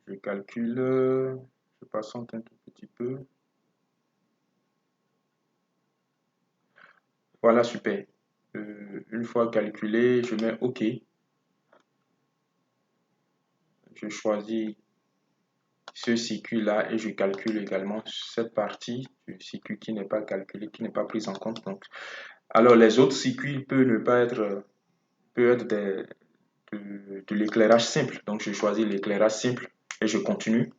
Je calcule. Je patiente un tout petit peu. Voilà, super. Une fois calculé, je mets OK. Je choisis ce circuit-là et je calcule également cette partie du circuit qui n'est pas calculé, qui n'est pas prise en compte. Donc, alors, les autres circuits peuvent ne pas être, peuvent être de l'éclairage simple. Donc, je choisis l'éclairage simple et je continue.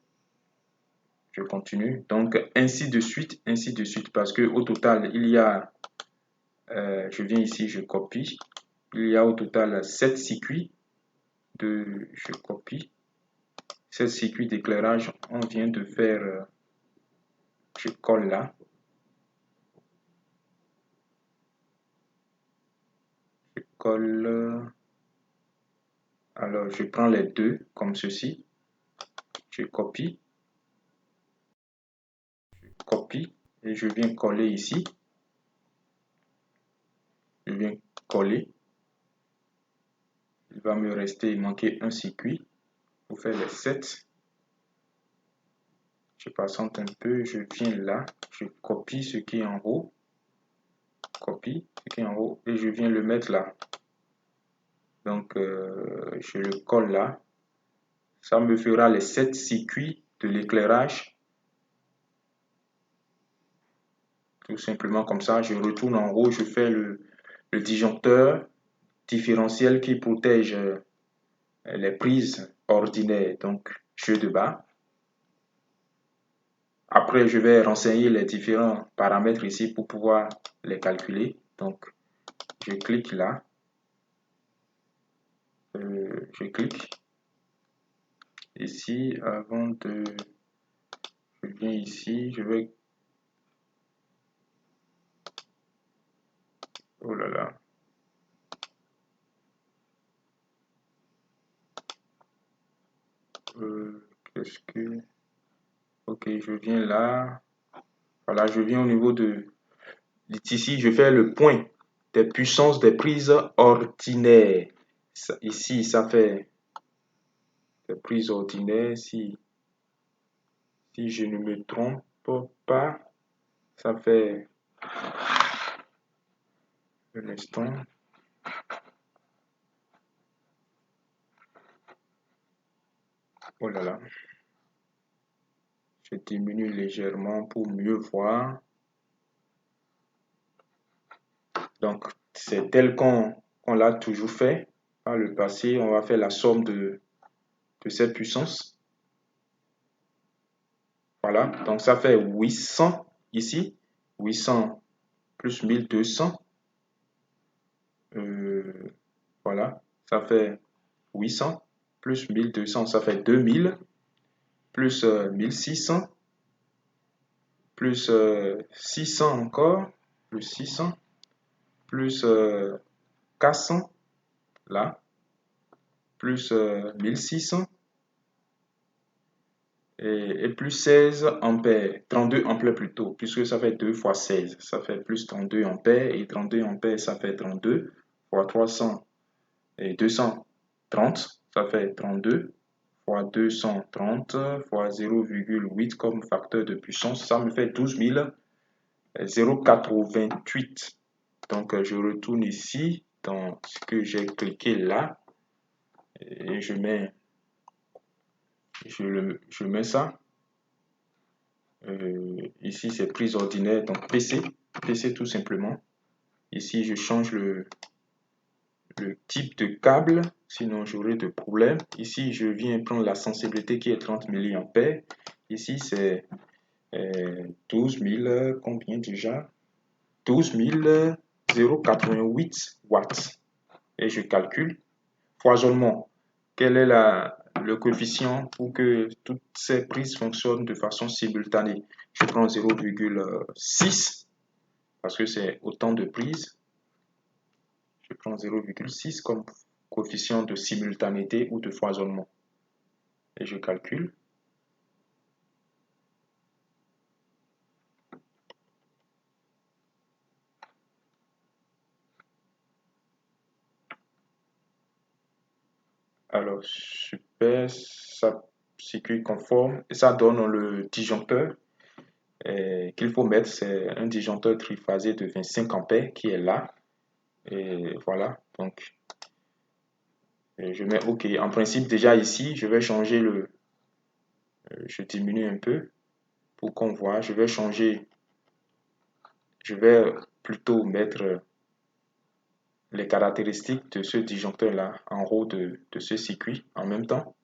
Je continue. Donc, ainsi de suite, parce que au total, il y a, je viens ici, je copie. Il y a au total 7 circuits je copie. 7 circuits d'éclairage, on vient de faire, je colle là. Je colle. Alors, je prends les deux comme ceci. Je copie. Copie et je viens coller ici. Je viens coller. Il va me rester, manquer un circuit pour faire les 7. Je patiente un peu, je viens là, je copie ce qui est en haut, copie ce qui est en haut et je viens le mettre là. Donc, je le colle là. Ça me fera les 7 circuits de l'éclairage. Tout simplement comme ça, je retourne en haut, je fais le disjoncteur différentiel qui protège les prises ordinaires, donc jeu de bas. Après, je vais renseigner les différents paramètres ici pour pouvoir les calculer. Donc, je clique là. Je clique ici avant de... Je viens ici, je vais... Oh là là. Qu'est-ce que... Ok, je viens là. Voilà, je viens au niveau ici, je fais le point des puissances des prises ordinaires. Ici, ça fait des prises ordinaires. Si je ne me trompe pas, ça fait un instant. Oh là là. Je diminue légèrement pour mieux voir. Donc, c'est tel qu'on l'a toujours fait. Par le passé, on va faire la somme de cette puissance. Voilà, donc ça fait 800 ici. 800 plus 1200. Voilà, ça fait 800 plus 1200, ça fait 2000 plus 1600 plus 600 encore, plus 600 plus 400 là, plus 1600 et plus 16 ampères, 32 ampères plutôt, puisque ça fait 2 fois 16, ça fait plus 32 ampères, et 32 ampères, ça fait 32 fois 300 et 230, ça fait 32 fois 230 fois 0,8 comme facteur de puissance, ça me fait 12 088. Donc, je retourne ici dans ce que j'ai cliqué là et je mets ça. Ici, c'est prise ordinaire, donc PC tout simplement. Ici, je change le type de câble, sinon j'aurai de problèmes. Ici, je viens prendre la sensibilité qui est 30 mA. Ici, c'est 12 000, combien déjà? 12 088 watts. Et je calcule. Foisonnement. Quel est le coefficient pour que toutes ces prises fonctionnent de façon simultanée? Je prends 0,6 parce que c'est autant de prises. Je prends 0,6 comme coefficient de simultanéité ou de foisonnement. Et je calcule. Alors, super, ça circuit conforme. Et ça donne le disjoncteur qu'il faut mettre. C'est un disjoncteur triphasé de 25 ampères qui est là. Et voilà, donc je mets OK. En principe, déjà ici, je vais changer je diminue un peu pour qu'on voit. Je vais plutôt mettre les caractéristiques de ce disjoncteur-là en haut de ce circuit en même temps.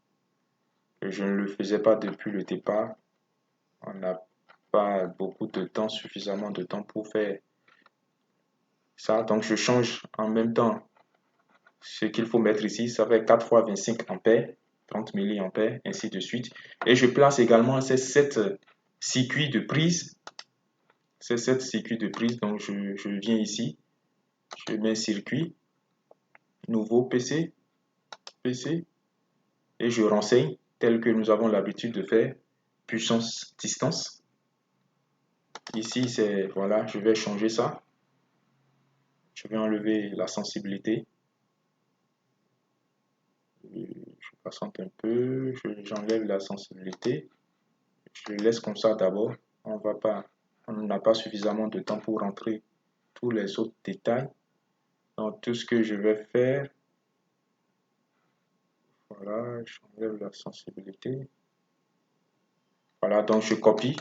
Je ne le faisais pas depuis le départ. On n'a pas beaucoup de temps, suffisamment de temps pour faire ça. Donc, je change en même temps ce qu'il faut mettre ici. Ça fait 4 fois 25 ampères, 30 milliampères, ainsi de suite. Et je place également ces 7 circuits de prise. Ces 7 circuits de prise. Donc, je viens ici. Je mets circuit, nouveau PC, et je renseigne tel que nous avons l'habitude de faire, puissance distance. Ici, c'est, voilà, je vais changer ça. Je vais enlever la sensibilité. Je patiente un peu, j'enlève la sensibilité. Je laisse comme ça d'abord. On n'a pas suffisamment de temps pour rentrer tous les autres détails. Donc, tout ce que je vais faire, voilà, j'enlève la sensibilité. Voilà, donc je copie.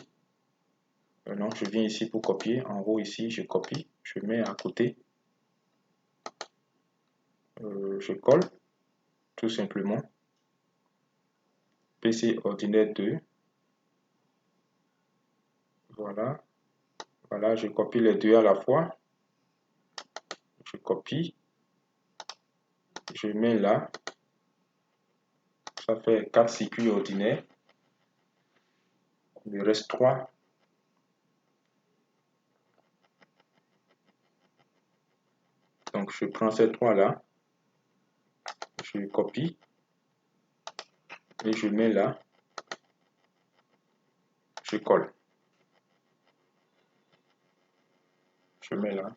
Non, je viens ici pour copier. En haut ici, je copie. Je mets à côté. Je colle, tout simplement. PC ordinaire 2. Voilà. Voilà, je copie les deux à la fois. Je copie. Je mets là. Ça fait 4 circuits ordinaires. Il me reste 3. Donc, je prends ces 3 là. Je copie. Et je mets là. Je colle. Je mets là.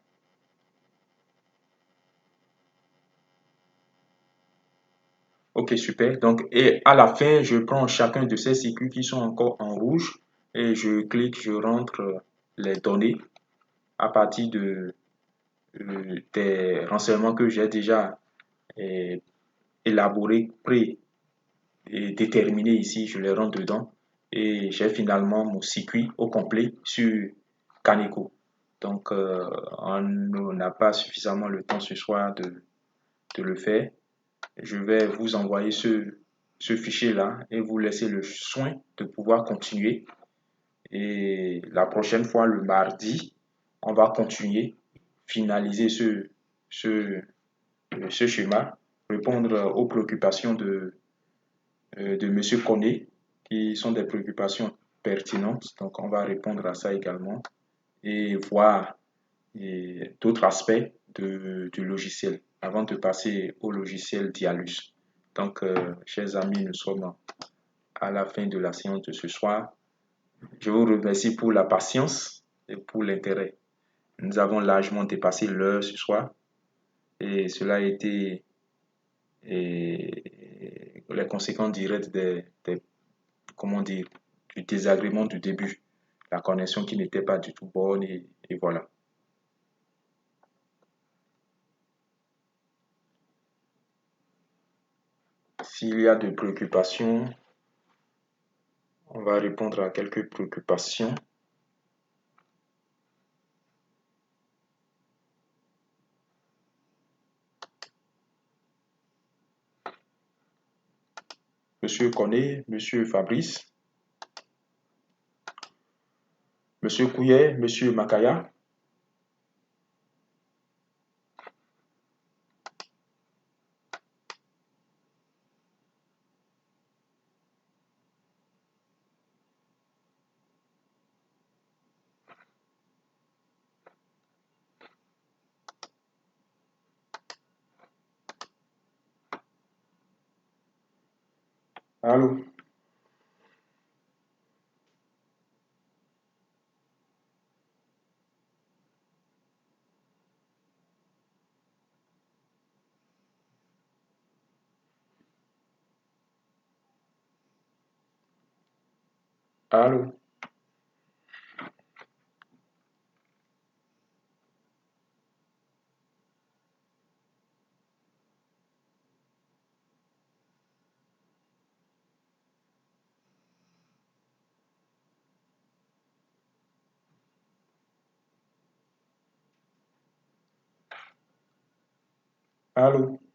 Ok, super. Donc, et à la fin, je prends chacun de ces circuits qui sont encore en rouge et je clique, je rentre les données à partir des renseignements que j'ai déjà euh, élaborés, pré et déterminés ici, je les rentre dedans et j'ai finalement mon circuit au complet sur Canico. Donc, on n'a pas suffisamment le temps ce soir de le faire. Je vais vous envoyer ce fichier-là et vous laisser le soin de pouvoir continuer. Et la prochaine fois, le mardi, on va continuer, finaliser ce, ce schéma, répondre aux préoccupations de Monsieur Koné, qui sont des préoccupations pertinentes. Donc, on va répondre à ça également et voir d'autres aspects du logiciel avant de passer au logiciel Dialus. Donc, chers amis, nous sommes à la fin de la séance de ce soir. Je vous remercie pour la patience et pour l'intérêt. Nous avons largement dépassé l'heure ce soir et cela a été les conséquences directes comment dire, du désagrément du début, la connexion qui n'était pas du tout bonne et voilà. S'il y a des préoccupations, on va répondre à quelques préoccupations. Monsieur Koné, Monsieur Fabrice, Monsieur Couillet, Monsieur Makaya. Allô? Allô? Allô?